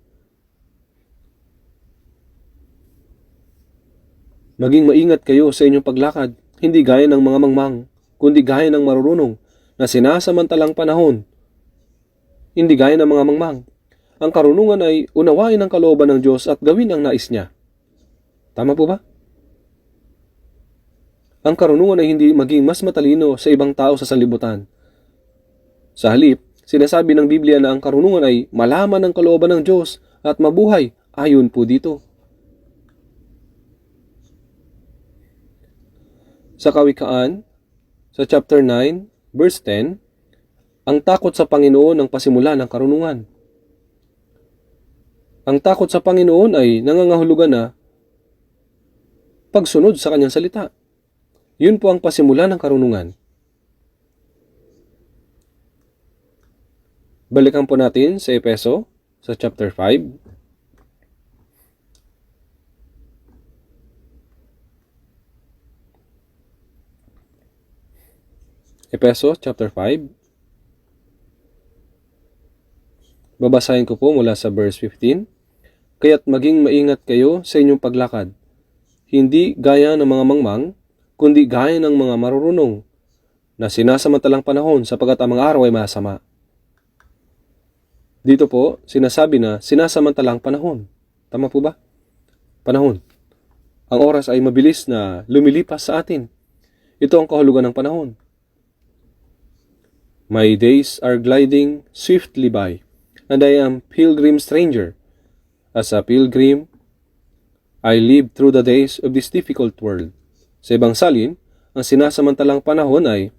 maging maingat kayo sa inyong paglakad, hindi gaya ng mga mangmang, kundi gaya ng marurunong na sinasamantalang panahon. Hindi gaya ng mga mangmang. Ang karunungan ay unawain ang kalooban ng Diyos at gawin ang nais niya. Tama po ba? Ang karunungan ay hindi maging mas matalino sa ibang tao sa sanlibutan. Sa halip, sinasabi ng Biblia na ang karunungan ay malaman ang kalooban ng Diyos at mabuhay ayon po dito. Sa Kawikaan, sa chapter 9, verse 10, ang takot sa Panginoon ang pasimula ng karunungan. Ang takot sa Panginoon ay nangangahulugan na pagsunod sa kanyang salita. Yun po ang pasimula ng karunungan. Balikan po natin sa Efeso, sa chapter 5. Efeso chapter 5. Babasahin ko po mula sa verse 15. Kaya't maging maingat kayo sa inyong paglakad, hindi gaya ng mga mangmang, kundi gaya ng mga marurunong, na sinasamantalang panahon sapagkat ang mga araw ay masama. Dito po, sinasabi na sinasamantalang panahon. Tama po ba? Panahon. Ang oras ay mabilis na lumilipas sa atin. Ito ang kahulugan ng panahon. My days are gliding swiftly by, and I am pilgrim stranger. As a pilgrim, I live through the days of this difficult world. Sa ibang salin, ang sinasamantalang panahon ay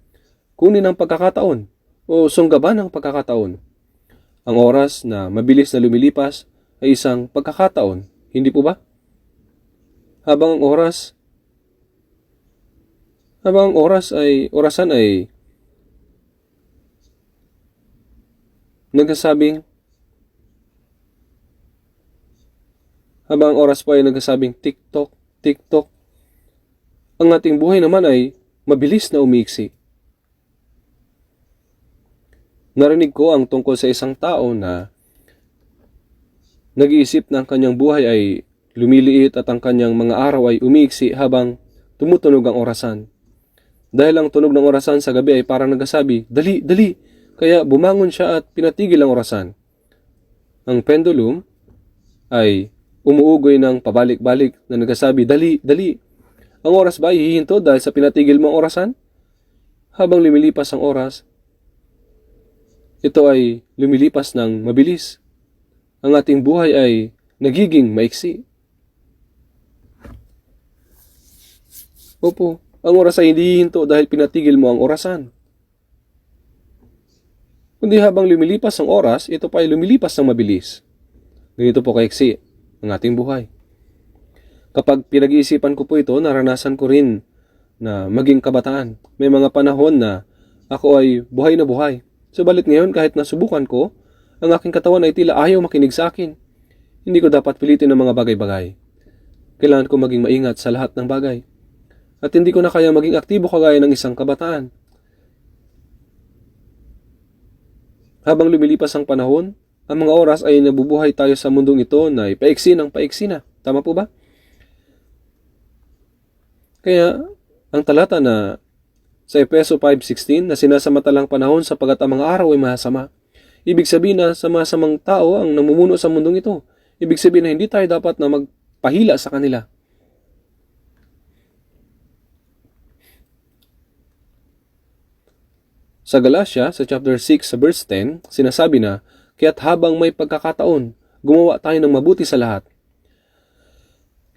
kunin ang pagkakataon o sunggaban ang pagkakataon. Ang oras na mabilis na lumilipas ay isang pagkakataon, hindi po ba? Habang ang orasan ay nagsasabing, habang ang oras po ay nagsasabing tiktok, tiktok, ang ating buhay naman ay mabilis na umiiksi. Narinig ko ang tungkol sa isang tao na nag-iisip na ang kanyang buhay ay lumiliit at ang kanyang mga araw ay umiiksi habang tumutunog ang orasan. Dahil ang tunog ng orasan sa gabi ay parang nagsasabi, dali, dali! Kaya bumangon siya at pinatigil ang orasan. Ang pendulum ay umuugoy ng pabalik-balik na nagsasabi, dali, dali. Ang oras ba ay hihinto dahil sa pinatigil mo ang orasan? Habang lumilipas ang oras, ito ay lumilipas ng mabilis. Ang ating buhay ay nagiging maiksi. Opo, ang oras ay hindi hihinto dahil pinatigil mo ang orasan. kundi habang lumilipas ang oras, ito pa ay lumilipas ng mabilis. Ganito po kaiksi ang ating buhay. Kapag pinag-iisipan ko po ito, naranasan ko rin na maging kabataan. May mga panahon na ako ay buhay na buhay. Subalit ngayon, kahit nasubukan ko, ang aking katawan ay tila ayaw makinig sa akin. Hindi ko dapat pilitin ng mga bagay-bagay. Kailangan ko maging maingat sa lahat ng bagay. At hindi ko na kaya maging aktibo kagaya ng isang kabataan. Habang lumilipas ang panahon, ang mga oras ay nabubuhay tayo sa mundong ito na paiksi ng paiksi na. Tama po ba? Kaya, ang talata na sa Efeso 5:16 na sinasamatalang panahon sapagat ang mga araw ay masama. Ibig sabihin na sa masamang tao ang namumuno sa mundong ito. Ibig sabihin na hindi tayo dapat na magpahila sa kanila. Sa Galatia, sa chapter 6, sa verse 10, sinasabi na, kaya't habang may pagkakataon, gumawa tayo ng mabuti sa lahat.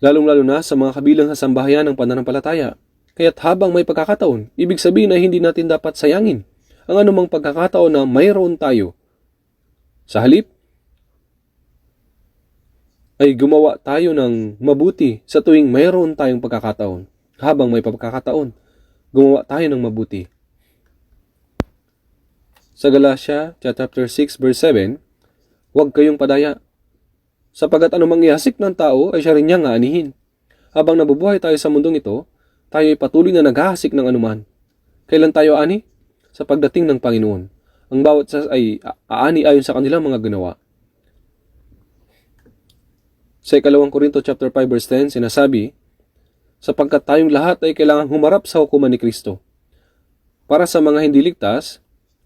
Lalong-lalo na sa mga kabilang sa sambahayan ng pananampalataya. Kaya't habang may pagkakataon, ibig sabihin na hindi natin dapat sayangin ang anumang pagkakataon na mayroon tayo. Sa halip, ay gumawa tayo ng mabuti sa tuwing mayroon tayong pagkakataon. Habang may pagkakataon, gumawa tayo ng mabuti. Sa Galatia, chapter 6, verse 7, huwag kayong padaya, sapagat anumang ihasik ng tao ay siya rin niyang aanihin. Habang nabubuhay tayo sa mundong ito, tayo ay patuloy na naghahasik ng anuman. Kailan tayo ani? Sa pagdating ng Panginoon. Ang bawat isa ay aani ayon sa kanilang mga ginawa. Sa 2 Korinto chapter 5 verse 10 sinasabi, sapagkat tayong lahat ay kailangang humarap sa hukuman ni Kristo. Para sa mga hindi ligtas,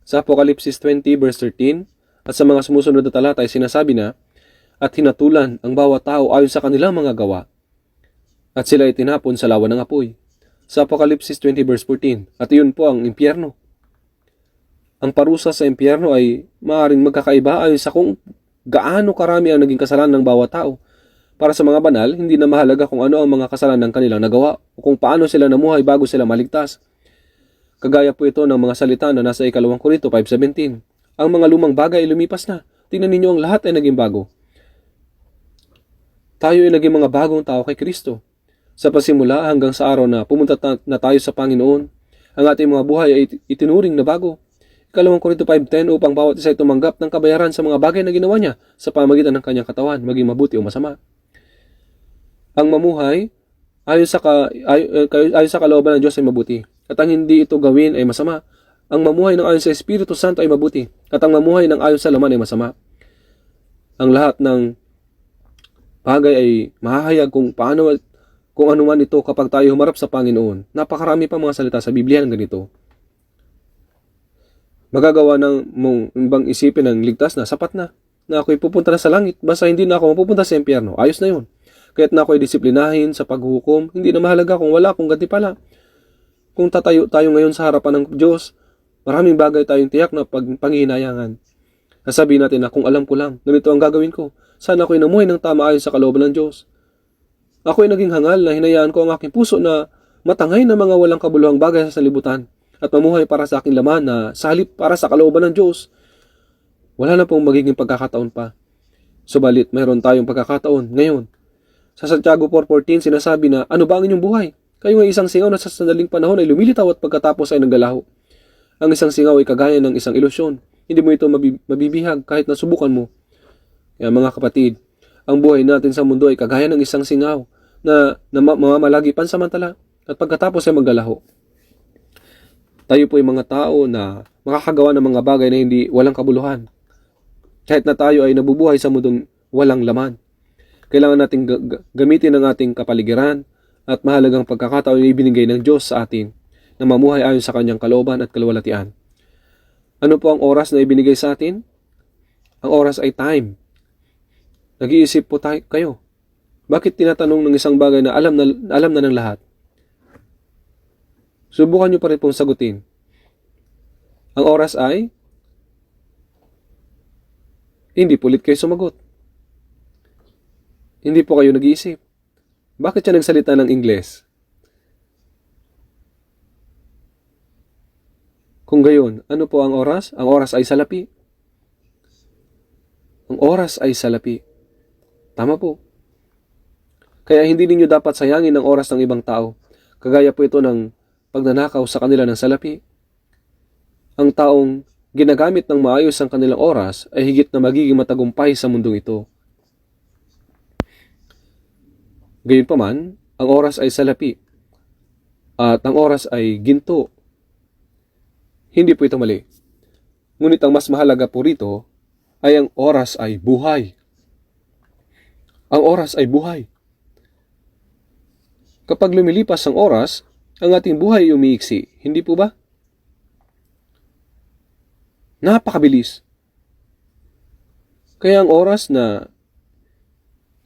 sa Apokalipsis 20 verse 13 at sa mga sumusunod na talata ay sinasabi na, at hinatulan ang bawat tao ayon sa kanilang mga gawa, at sila ay tinapon sa lawa ng apoy. Sa Apokalipsis 20 verse 14, at iyon po ang impyerno. Ang parusa sa impyerno ay maaaring magkakaiba ayon sa kung gaano karami ang naging kasalanan ng bawat tao. Para sa mga banal, hindi na mahalaga kung ano ang mga kasalanan ng kanilang nagawa o kung paano sila namuhay bago sila maligtas. Kagaya po ito ng mga salita na nasa 2 Korinto 5:17. Ang mga lumang bagay ay lumipas na. Tingnan ninyo, ang lahat ay naging bago. Tayo ay naging mga bagong tao kay Kristo. Sa pasimula hanggang sa araw na pumunta na tayo sa Panginoon, ang ating mga buhay ay itinuring na bago. 2 Korinto 5:10 upang bawat isa ay tumanggap ng kabayaran sa mga bagay na ginawa niya sa pamamagitan ng kanyang katawan, maging mabuti o masama. Ang mamuhay ayon sa kalooban ng Diyos ay mabuti, at ang hindi ito gawin ay masama. Ang mamuhay ng ayon sa Espiritu Santo ay mabuti, at ang mamuhay ng ayon sa laman ay masama. Ang lahat ng bagay ay mahahayag kung ano man ito kapag tayo humarap sa Panginoon. Napakarami pa mga salita sa Biblia ng ganito. Magagawa ng mong ibang isipin ng ligtas na sapat na ako'y pupunta na sa langit, basta hindi na ako mapupunta sa impyerno. Ayos na yun. Kaya't na ako'y disiplinahin sa paghukom, hindi na mahalaga kung wala akong gantimpala. Kung tatayo tayo ngayon sa harapan ng Diyos, maraming bagay tayong tiyak na panghihinayangan. Sasabihin natin na kung alam ko lang, ganito ang gagawin ko. Sana ako'y namuhay ng tama ayon sa kalooban ng Diyos. Ako'y naging hangal na hinayaan ko ang aking puso na matangay na mga walang kabuluhang bagay sa salibutan at mamuhay para sa aking laman na sa halip para sa kalooban ng Diyos. Wala na pong magiging pagkakataon pa. Subalit, mayroon tayong pagkakataon ngayon. Sa Santiago 4:14 sinasabi na, ano ba ang inyong buhay? Kayo ay isang singaw na sa sandaling panahon ay lumilitaw at pagkatapos ay nanggalaho. Ang isang singaw ay kagaya ng isang ilusyon. Hindi mo ito mabibihag kahit nasubukan mo. Kaya mga kapatid, ang buhay natin sa mundo ay kagaya ng isang singaw na mamamalagi pansamantala at pagkatapos ay maggalaho. Tayo po ay mga tao na makakagawa ng mga bagay na hindi walang kabuluhan. Kahit na tayo ay nabubuhay sa mundong walang laman. Kailangan nating gamitin ang ating kapaligiran at mahalagang pagkakataon na ibinigay ng Diyos sa atin na mamuhay ayon sa kanyang kalooban at kaluwalhatian. Ano po ang oras na ibinigay sa atin? Ang oras ay time. Nag-iisip po kayo. Bakit tinatanong ng isang bagay na alam na ng lahat? Subukan nyo pa rin pong sagutin. Ang oras ay hindi pulit kayo sumagot. Hindi po kayo nag-iisip. Bakit siya nagsalita ng Ingles? Kung gayon, ano po ang oras? Ang oras ay salapi. Ang oras ay salapi. Tama po. Kaya hindi ninyo dapat sayangin ang oras ng ibang tao. Kagaya po ito ng pagnanakaw sa kanila ng salapi. Ang taong ginagamit ng maayos ang kanilang oras ay higit na magiging matagumpay sa mundong ito. Gayunpaman, ang oras ay salapi. At ang oras ay ginto. Hindi po ito mali. Ngunit ang mas mahalaga po rito ay ang oras ay buhay. Ang oras ay buhay. Kapag lumilipas ang oras, ang ating buhay ay umiiksi. Hindi po ba? Napakabilis. Kaya ang oras na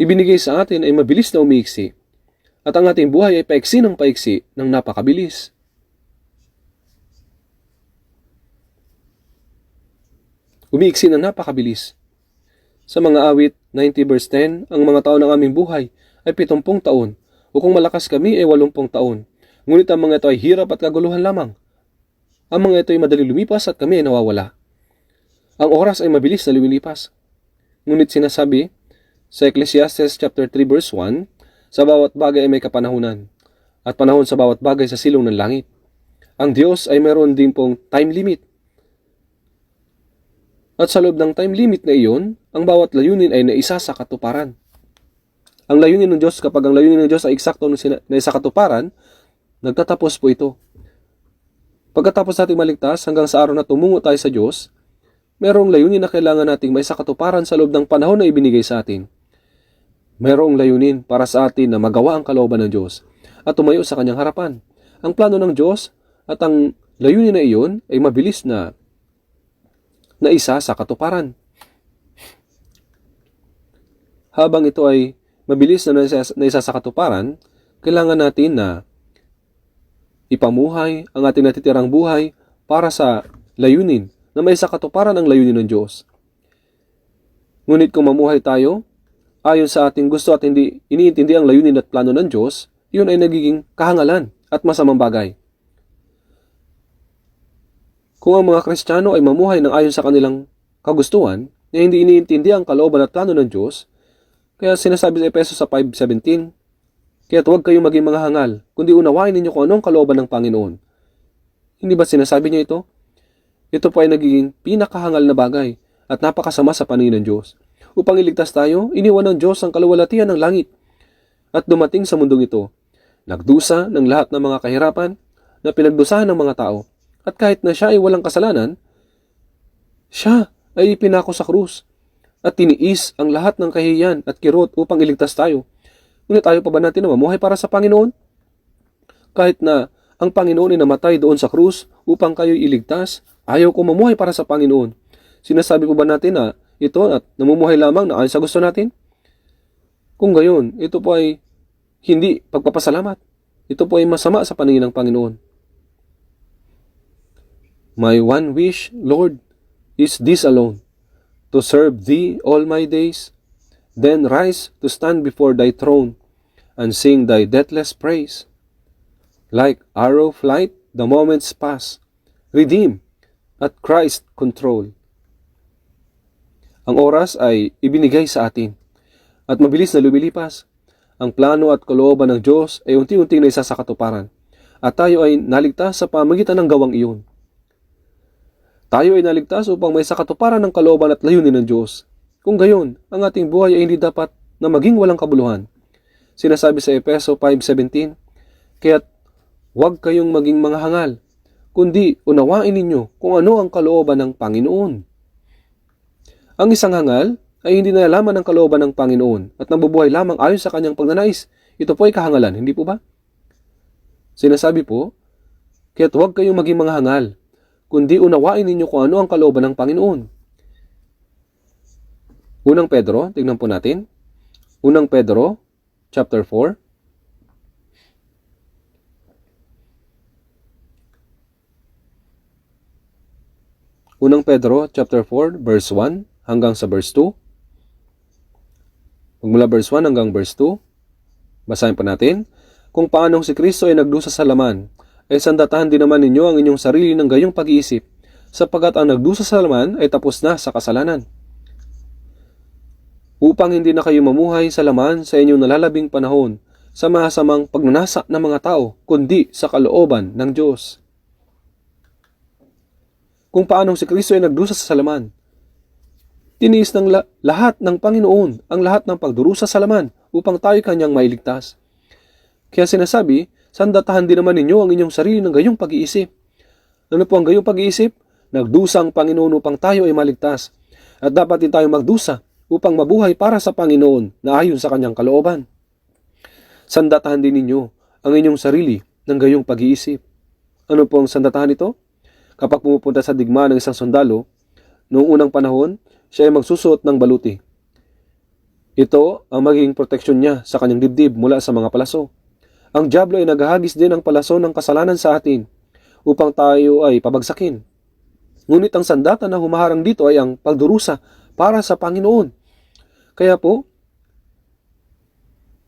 ibinigay sa atin ay mabilis na umiiksi. At ang ating buhay ay paiksi ng napakabilis. Umiiksi ng napakabilis. Sa mga awit 90 verse 10, ang mga taon ng aming buhay ay 70 taon, o kung malakas kami ay 80 taon. Ngunit ang mga ito ay hirap at kaguluhan lamang. Ang mga ito ay madali lumipas at kami ay nawawala. Ang oras ay mabilis na lumilipas. Ngunit sinasabi sa Ecclesiastes chapter 3 verse 1, sa bawat bagay ay may kapanahunan, at panahon sa bawat bagay sa silong ng langit. Ang Diyos ay mayroon din pong time limit. At sa loob ng time limit na iyon, ang bawat layunin ay naisa sa katuparan. Ang layunin ng Diyos, kapag ang layunin ng Diyos ay eksakto naisa katuparan, nagtatapos po ito. Pagkatapos nating maligtas hanggang sa araw na tumungo tayo sa Diyos, mayroong layunin na kailangan nating maisa katuparan sa loob ng panahon na ibinigay sa atin. Mayroong layunin para sa atin na magawa ang kalooban ng Diyos at tumayo sa kanyang harapan. Ang plano ng Diyos at ang layunin na iyon ay mabilis na isa sa katuparan. Habang ito ay mabilis na isa sa katuparan, kailangan natin na ipamuhay ang ating natitirang buhay para sa layunin na may sa katuparan ang layunin ng Diyos. Ngunit kung mamuhay tayo ayon sa ating gusto at hindi iniintindi ang layunin at plano ng Diyos, yun ay nagiging kahangalan at masamang bagay. Kung ang mga Kristiyano ay mamuhay ng ayon sa kanilang kagustuhan, na hindi iniintindi ang kalooban at plano ng Diyos, kaya sinasabi sa Efeso sa 5:17, kaya't huwag kayong maging mga hangal, kundi unawain ninyo kung anong kalooban ng Panginoon. Hindi ba sinasabi niya ito? Ito po ay nagiging pinakahangal na bagay at napakasama sa paningin ng Diyos. Upang iligtas tayo, iniwan ng Diyos ang kaluwalhatian ng langit at dumating sa mundong ito. Nagdusa ng lahat ng mga kahirapan na pinagdusahan ng mga tao. At kahit na siya ay walang kasalanan, siya ay ipinako sa krus at tiniis ang lahat ng kahihiyan at kirot upang iligtas tayo. Ngunit ayaw pa ba natin na mamuhay para sa Panginoon? Kahit na ang Panginoon ay namatay doon sa krus upang kayo'y iligtas, ayaw ko mamuhay para sa Panginoon. Sinasabi po ba natin na ito at namumuhay lamang na ayon sa gusto natin? Kung gayon, ito po ay hindi pagpapasalamat. Ito po ay masama sa paningin ng Panginoon. My one wish, Lord, is this alone, to serve Thee all my days, then rise to stand before Thy throne, and sing Thy deathless praise. Like arrow flight, the moments pass, redeem, at Christ control. Ang oras ay ibinigay sa atin, at mabilis na lumilipas. Ang plano at kalooban ng Diyos ay unti-unting naisa sa katuparan, at tayo ay naligtas sa pamagitan ng gawang iyon. Tayo ay naligtas upang may sakatuparan ng kalooban at layunin ng Diyos. Kung gayon, ang ating buhay ay hindi dapat na maging walang kabuluhan. Sinasabi sa Efeso 5:17, kaya't huwag kayong maging mga hangal, kundi unawain ninyo kung ano ang kalooban ng Panginoon. Ang isang hangal ay hindi nalalaman ng kalooban ng Panginoon at nabubuhay lamang ayon sa kanyang pagnanais. Ito po ay kahangalan, hindi po ba? Sinasabi po, kaya't huwag kayong maging mga hangal, kundi unawain ninyo kung ano ang kalooban ng Panginoon. Unang Pedro, tingnan po natin. Unang Pedro, chapter 4. Unang Pedro, chapter 4, verse 1 hanggang sa verse 2. Magmula verse 1 hanggang verse 2. Basahin po natin. Kung paanong si Kristo ay nagdusa sa laman, ay sandatahan din naman ninyo ang inyong sarili ng gayong pag-iisip, sapagkat ang nagdusa sa laman ay tapos na sa kasalanan. Upang hindi na kayo mamuhay sa laman sa inyong nalalabing panahon, sa masamang pagnanasa ng mga tao, kundi sa kalooban ng Diyos. Kung paanong si Kristo ay nagdusa sa laman, tiniis ng lahat ng Panginoon ang lahat ng pagdurusa sa laman upang tayo kanyang mailigtas. Kaya sinasabi, sandatahan din naman ninyo ang inyong sarili ng gayong pag-iisip. Ano po ang gayong pag-iisip? Nagdusa ang Panginoon upang tayo ay maligtas. At dapat din tayong magdusa upang mabuhay para sa Panginoon na ayon sa kanyang kalooban. Sandatahan din ninyo ang inyong sarili ng gayong pag-iisip. Ano po ang sandatahan ito? Kapag pumupunta sa digma ng isang sundalo, noong unang panahon, siya ay magsusuot ng baluti. Ito ang magiging proteksyon niya sa kanyang dibdib mula sa mga palaso. Ang dyablo ay naghahagis din ng palaso ng kasalanan sa atin upang tayo ay pabagsakin. Ngunit ang sandata na humaharang dito ay ang pagdurusa para sa Panginoon. Kaya po,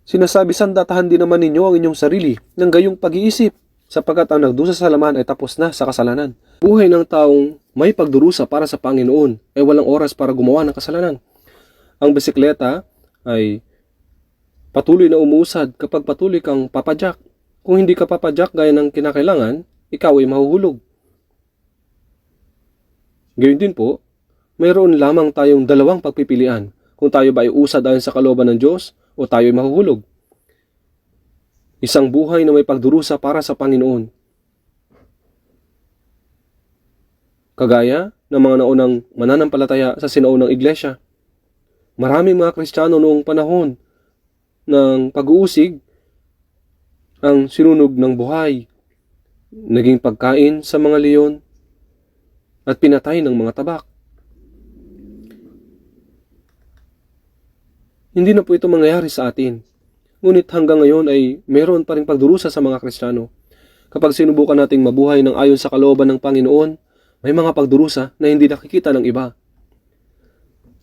sinasabi sandatahan din naman ninyo ang inyong sarili ng gayong pag-iisip, sapagkat ang nagdusa sa laman ay tapos na sa kasalanan. Buhay ng taong may pagdurusa para sa Panginoon ay walang oras para gumawa ng kasalanan. Ang bisikleta ay patuloy na umuusad kapag patuloy kang papadyak. Kung hindi ka papadyak gaya ng kinakailangan, ikaw ay mahuhulog. Gayun din po, mayroon lamang tayong dalawang pagpipilian. Kung tayo ba ay usad ayon sa kalooban ng Diyos o tayo ay mahuhulog. Isang buhay na may pagdurusa para sa Panginoon. Kagaya ng mga naunang mananampalataya sa sinaunang iglesia. Maraming mga Kristiyano noong panahon ng pag-uusig ang sinunog ng buhay, naging pagkain sa mga leon, at pinatay ng mga tabak. Hindi na po ito mangyayari sa atin. Ngunit hanggang ngayon ay meron pa rin pagdurusa sa mga Kristiyano. Kapag sinubukan nating mabuhay ng ayon sa kalooban ng Panginoon, may mga pagdurusa na hindi nakikita ng iba.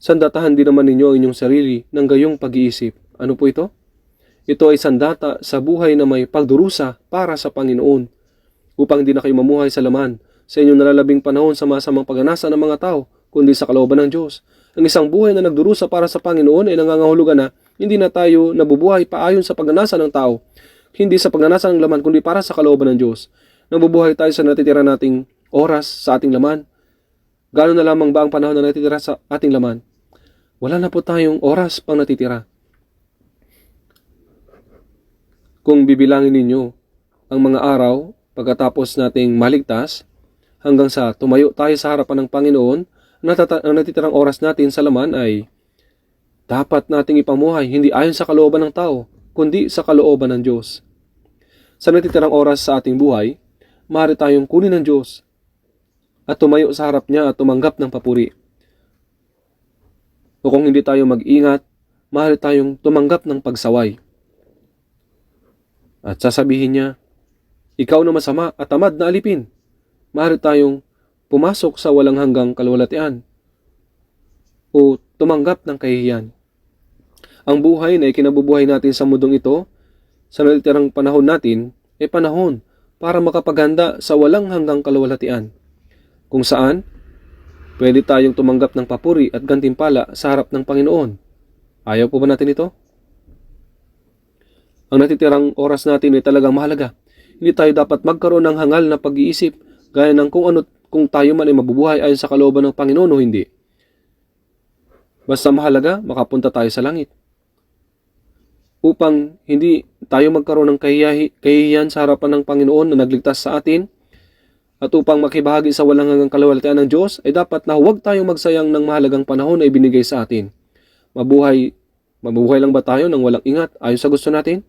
Sandatahan din naman ninyo ang inyong sarili ng gayong pag-iisip. Ano po ito? Ito ay sandata sa buhay na may pagdurusa para sa Panginoon, upang hindi na kayo mamuhay sa laman sa inyong nalalabing panahon sa masamang paganasa ng mga tao, kundi sa kalooban ng Diyos. Ang isang buhay na nagdurusa para sa Panginoon ay nangangahulugan na hindi na tayo nabubuhay paayon sa pagnanasa ng tao, hindi sa pagnanasa ng laman, kundi para sa kalooban ng Diyos. Nabubuhay tayo sa natitira nating oras sa ating laman. Gano'n na lamang ba ang panahon na natitira sa ating laman? Wala na po tayong oras pang natitira. Kung bibilangin ninyo ang mga araw pagkatapos nating maligtas, hanggang sa tumayo tayo sa harapan ng Panginoon, ang natitirang oras natin sa laman ay dapat nating ipamuhay hindi ayon sa kalooban ng tao, kundi sa kalooban ng Diyos. Sa natitirang oras sa ating buhay, maaari tayong kunin ng Diyos at tumayo sa harap niya at tumanggap ng papuri. O kung hindi tayo mag-ingat, maaari tayong tumanggap ng pagsaway. At sasabihin niya, ikaw na masama at tamad na alipin. Maaari tayong pumasok sa walang hanggang kaluwalhatian o tumanggap ng kahihiyan. Ang buhay na ikinabubuhay natin sa mundong ito, sa natitirang panahon natin, ay panahon para makapaghanda sa walang hanggang kaluwalhatian, kung saan pwede tayong tumanggap ng papuri at gantimpala sa harap ng Panginoon. Ayaw po ba natin ito? Ang natitirang oras natin ay talagang mahalaga. Hindi tayo dapat magkaroon ng hangal na pag-iisip gaya ng kung tayo man ay mabubuhay ayon sa kalooban ng Panginoon o hindi. Basta mahalaga, makapunta tayo sa langit. Upang hindi tayo magkaroon ng kahihiyan sa harapan ng Panginoon na nagligtas sa atin, at upang makibahagi sa walang hanggang kaluwalhatian ng Diyos, ay dapat na huwag tayong magsayang ng mahalagang panahon na ibinigay sa atin. Mabuhay lang ba tayo ng walang ingat ayon sa gusto natin?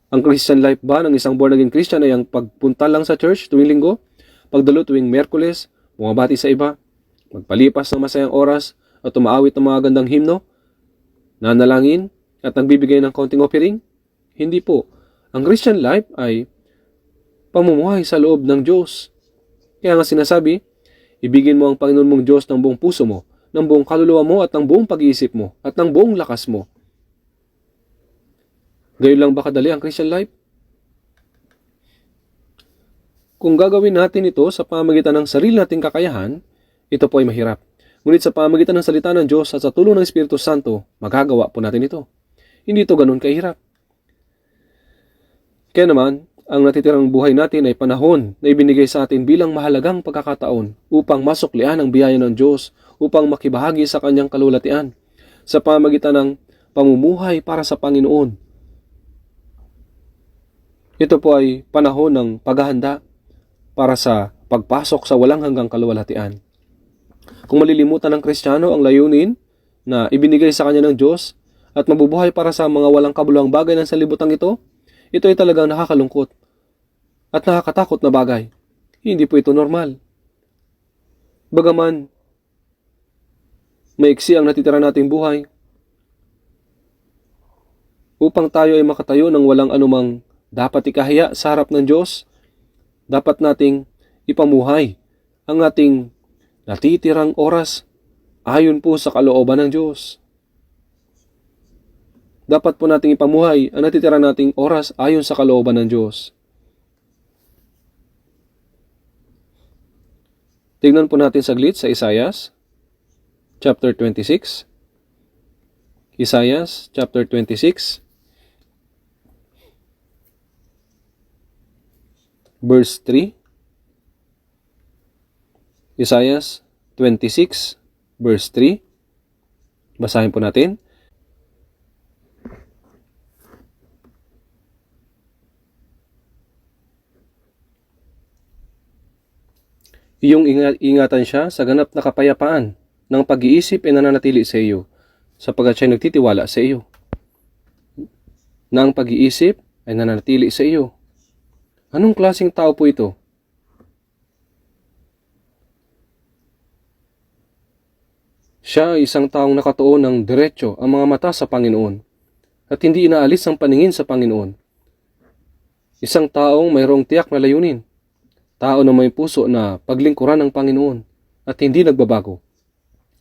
Ang Christian life ba ng isang born-again Christian ay ang pagpunta lang sa church tuwing linggo, pagdalo tuwing Miyerkules, bumabati sa iba, magpalipas ng masayang oras at tumaawit ng mga gandang himno, nanalangin at nagbibigay ng konting offering? Hindi po. Ang Christian life ay pamumuhay sa loob ng Diyos. Kaya nga sinasabi, ibigin mo ang Panginoon mong Diyos ng buong puso mo, ng buong kaluluwa mo at ng buong pag-iisip mo at ng buong lakas mo. Gayon lang ba kadali ang Christian life? Kung gagawin natin ito sa pamamagitan ng sarili nating kakayahan, ito po ay mahirap. Ngunit sa pamamagitan ng salita ng Diyos at sa tulong ng Espiritu Santo, magagawa po natin ito. Hindi ito ganun kahirap. Kaya naman, ang natitirang buhay natin ay panahon na ibinigay sa atin bilang mahalagang pagkakataon upang masuklian ang biyaya ng Diyos, upang makibahagi sa kanyang kalulatian sa pamamagitan ng pamumuhay para sa Panginoon. Ito po ay panahon ng paghahanda para sa pagpasok sa walang hanggang kaluwalhatian. Kung malilimutan ng Kristiyano ang layunin na ibinigay sa kanya ng Diyos at mabubuhay para sa mga walang kabuluhang bagay ng sanlibutan ito ay talagang nakakalungkot at nakakatakot na bagay. Hindi po ito normal. Bagaman maiksi ang natitira nating buhay, upang tayo ay makatayo ng walang anumang dapat ikahiya sa harap ng Diyos, dapat nating ipamuhay ang ating natitirang oras ayon po sa kalooban ng Diyos. Dapat po nating ipamuhay ang natitira nating oras ayon sa kalooban ng Diyos. Tingnan po natin saglit sa Isaias chapter 26. Isaias chapter 26 verse 3. Isaias 26 verse 3. Basahin po natin. Iyong ingatan siya sa ganap na kapayapaan ng pag-iisip ay nananatili sa iyo, sapagkat siya'y nagtitiwala sa iyo. Na ang pag-iisip ay nananatili sa iyo. Anong klaseng tao po ito? Siya ay isang taong nakatuon ng diretso ang mga mata sa Panginoon at hindi inaalis ang paningin sa Panginoon. Isang taong mayroong tiyak na layunin. Tao na may puso na paglingkuran ng Panginoon at hindi nagbabago.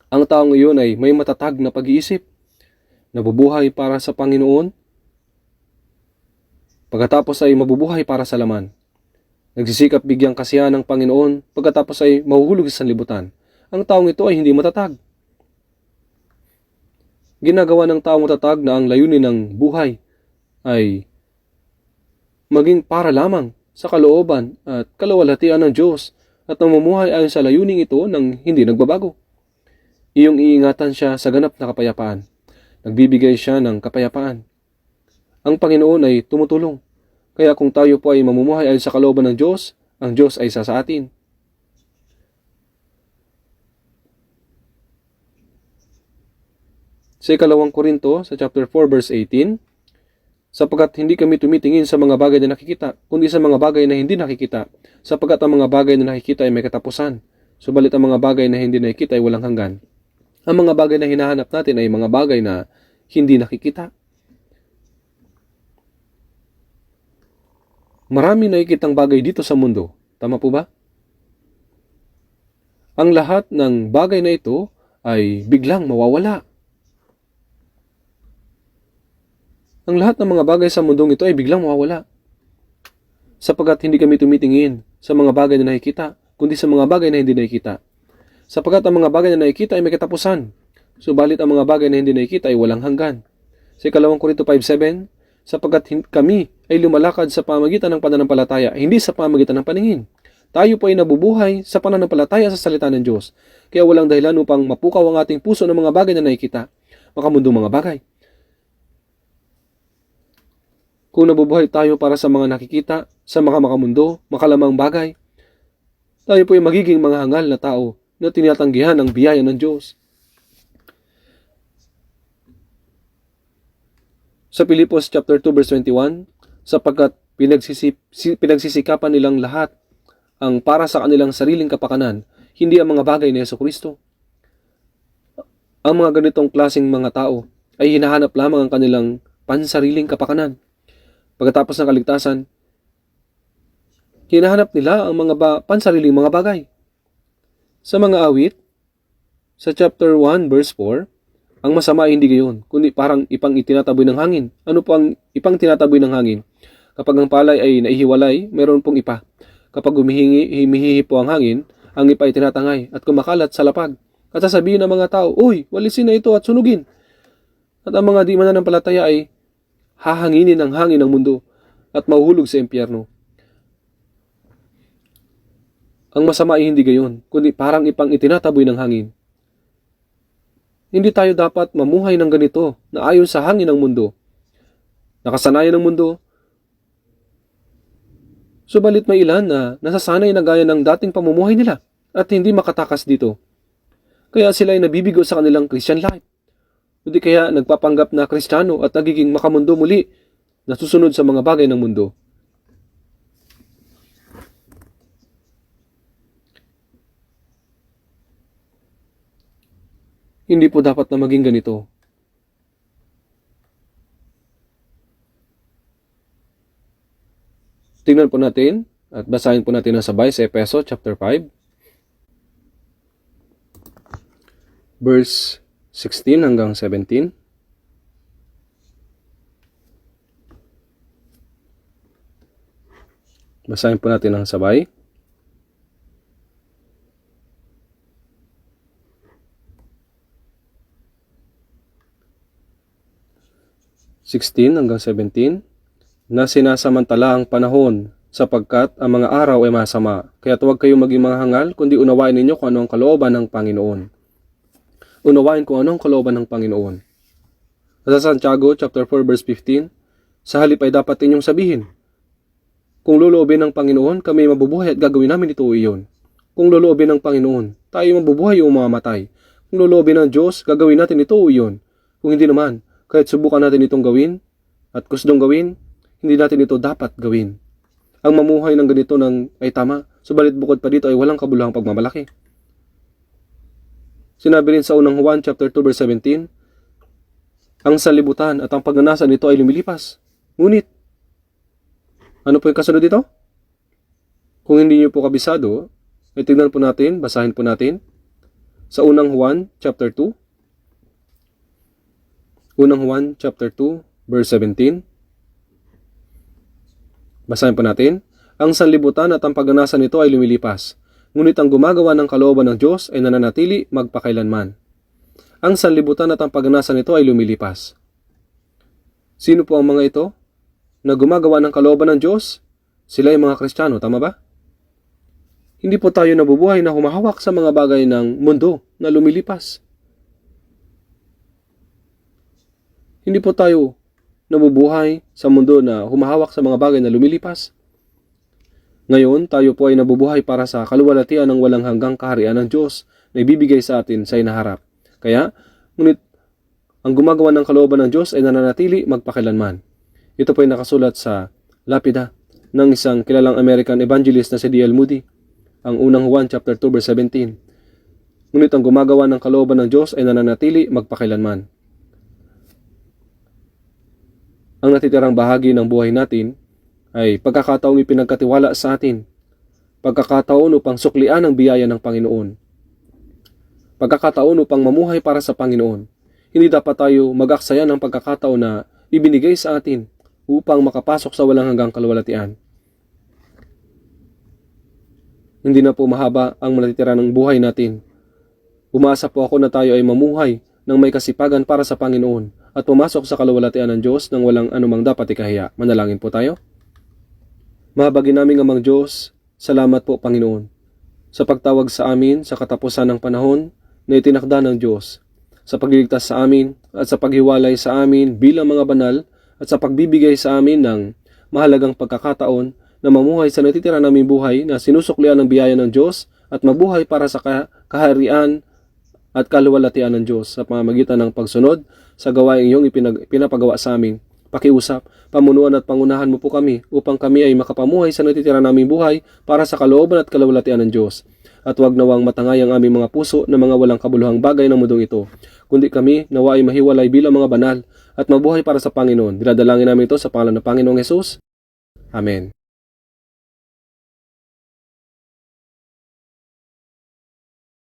Ang taong iyon ay may matatag na pag-iisip, nabubuhay para sa Panginoon, pagkatapos ay mabubuhay para sa laman. Nagsisikap bigyang kasiyahan ng Panginoon, pagkatapos ay mahuhulog sa sanlibutan. Ang taong ito ay hindi matatag. Ginagawa ng taong matatag na ang layunin ng buhay ay maging para lamang sa kalooban at kaluwalhatian ng Diyos at namumuhay ayon sa layuning ito ng hindi nagbabago. Iyong iingatan siya sa ganap na kapayapaan. Nagbibigay siya ng kapayapaan. Ang Panginoon ay tumutulong. Kaya kung tayo po ay mamumuhay ayon sa kalooban ng Diyos, ang Diyos ay isa sa atin. Sa 2 Korinto, sa chapter 4, verse 18, sapagkat hindi kami tumitingin sa mga bagay na nakikita, kundi sa mga bagay na hindi nakikita, sapagkat ang mga bagay na nakikita ay may katapusan, subalit ang mga bagay na hindi nakikita ay walang hanggan. Ang mga bagay na hinahanap natin ay mga bagay na hindi nakikita. Marami nakikitang bagay dito sa mundo. Tama po ba? Ang lahat ng bagay na ito ay biglang mawawala. Ang lahat ng mga bagay sa mundong ito ay biglang mawawala. Sapagkat hindi kami tumitingin sa mga bagay na nakikita, kundi sa mga bagay na hindi nakikita. Sapagkat ang mga bagay na nakikita ay may katapusan, subalit ang mga bagay na hindi nakikita ay walang hanggan. Sa 2 Korinto 5:7, sapagkat kami ay lumalakad sa pamagitan ng pananampalataya, hindi sa pamagitan ng paningin. Tayo po ay nabubuhay sa pananampalataya sa salita ng Diyos. Kaya walang dahilan upang mapukaw ang ating puso ng mga bagay na nakikita, makamundong mga bagay. Kung nabubuhay tayo para sa mga nakikita, sa mga makamundo, makalamang bagay, tayo po ay magiging mga hangal na tao na tinatanggihan ang biyaya ng Diyos. Sa Pilipos chapter 2 verse 21, sapagkat pinagsisikapan nilang lahat ang para sa kanilang sariling kapakanan, hindi ang mga bagay ni Jesucristo. Ang mga ganitong klaseng mga tao ay hinahanap lamang ang kanilang pansariling kapakanan. Pagkatapos ng kaligtasan, hinahanap nila ang mga pansariling mga bagay. Sa mga awit, sa chapter 1 verse 4, ang masama ay hindi gayon, kundi parang ipang itinataboy ng hangin. Ano po ang ipang tinataboy ng hangin? Kapag ang palay ay naihiwalay, mayroon pong ipa. Kapag humihihi po ang hangin, ang ipa ay tinatangay at kumakalat sa lapag. At sasabihin ng mga tao, "Uy, walisin na ito at sunugin." At ang mga di mananampalataya ay hahanginin ang hangin ng mundo at mahuhulog sa impyerno. Ang masama ay hindi gayon, kundi parang ipang itinataboy ng hangin. Hindi tayo dapat mamuhay ng ganito na ayon sa hangin ng mundo. Nakasanayan ng mundo, subalit may ilan na nasasanay na gaya ng dating pamumuhay nila at hindi makatakas dito. Kaya sila ay nabibigo sa kanilang Christian life. Hindi kaya nagpapanggap na Kristiyano at nagiging makamundo muli na susunod sa mga bagay ng mundo. Hindi po dapat na maging ganito. Tingnan po natin at basahin po natin na sabay sa Efeso chapter 5, verse 16 hanggang 17. Basahin po natin ang sabay. Hanggang 17, na sinasamantala ang panahon sapagkat ang mga araw ay masama. Kaya huwag kayong maging mga hangal, kundi unawain ninyo kung ano ang kalooban ng Panginoon. Unawain kung ano ang kalooban ng Panginoon. Sa Santiago chapter 4 verse 15, sa halip ay dapat ninyong sabihin, kung loloobin ng Panginoon, kami mabubuhay at gagawin namin ito o iyon. Kung loloobin ng Panginoon, tayo mabubuhay o mamamatay. Kung loloobin ng Diyos, gagawin natin ito o iyon. Kung hindi naman, kahit subukan natin itong gawin at gustong gawin, hindi natin ito dapat gawin. Ang mamuhay ng ganito ay tama, subalit bukod pa dito ay walang kabuluhang pagmamalaki. Sinabi rin sa unang Juan chapter 2 verse 17, ang sanlibutan at ang pagnanasa nito ay lumilipas. Ngunit, ano po yung kasunod dito? Kung hindi niyo po kabisado, ay tignan po natin, basahin po natin sa unang Juan chapter 2. Unang Juan chapter 2 verse 17. Basahin po natin. Ang sanlibutan at ang pagnanasa nito ay lumilipas, ngunit ang gumagawa ng kalooban ng Diyos ay nananatili magpakailanman. Ang sanlibutan at ang pagnanasa nito ay lumilipas. Sino po ang mga ito na gumagawa ng kalooban ng Diyos? Sila ay mga Kristiyano, tama ba? Hindi po tayo nabubuhay na humahawak sa mga bagay ng mundo na lumilipas. Hindi po tayo nabubuhay sa mundo na humahawak sa mga bagay na lumilipas. Ngayon, tayo po ay nabubuhay para sa kaluwalhatian ng walang hanggang kaharian ng Diyos na ibibigay sa atin sa inaharap. Kaya, ngunit ang gumagawa ng kalooban ng Diyos ay nananatili magpakilanman. Ito po ay nakasulat sa lapida ng isang kilalang American evangelist na si D.L. Moody, ang unang Juan chapter 2 verse 17. Ngunit ang gumagawa ng kalooban ng Diyos ay nananatili magpakilanman. Ang natitirang bahagi ng buhay natin ay pagkakataong ipinagkatiwala sa atin, pagkakataon upang suklian ang biyaya ng Panginoon, pagkakataon upang mamuhay para sa Panginoon. Hindi dapat tayo mag-aksaya ng pagkakataon na ibinigay sa atin upang makapasok sa walang hanggang kaluwalhatian. Hindi na po mahaba ang natitira ng buhay natin. Umasa po ako na tayo ay mamuhay ng may kasipagan para sa Panginoon at pumasok sa kaluwalhatian ng Diyos nang walang anumang dapat ikahiya. Manalangin po tayo. Mahabagin naming amang Diyos, salamat po Panginoon sa pagtawag sa amin sa katapusan ng panahon na itinakda ng Diyos, sa pagliligtas sa amin at sa paghiwalay sa amin bilang mga banal at sa pagbibigay sa amin ng mahalagang pagkakataon na mamuhay sa natitira naming buhay na sinusuklian ng biyaya ng Diyos at mabuhay para sa kaharian at kaluwalhatian ng Diyos sa pamamagitan ng pagsunod sa gawaing iyong pinapagawa sa amin. Pakiusap, pamunuan at pangunahan mo po kami upang kami ay makapamuhay sa natitira naming buhay para sa kalooban at kaluwalhatian ng Diyos. At huwag nawang matangay ang aming mga puso na mga walang kabuluhang bagay ng mundong ito, kundi kami nawa ay mahiwalay bilang mga banal at mabuhay para sa Panginoon. Dinadalangin namin ito sa pangalan ng Panginoong Hesus. Amen.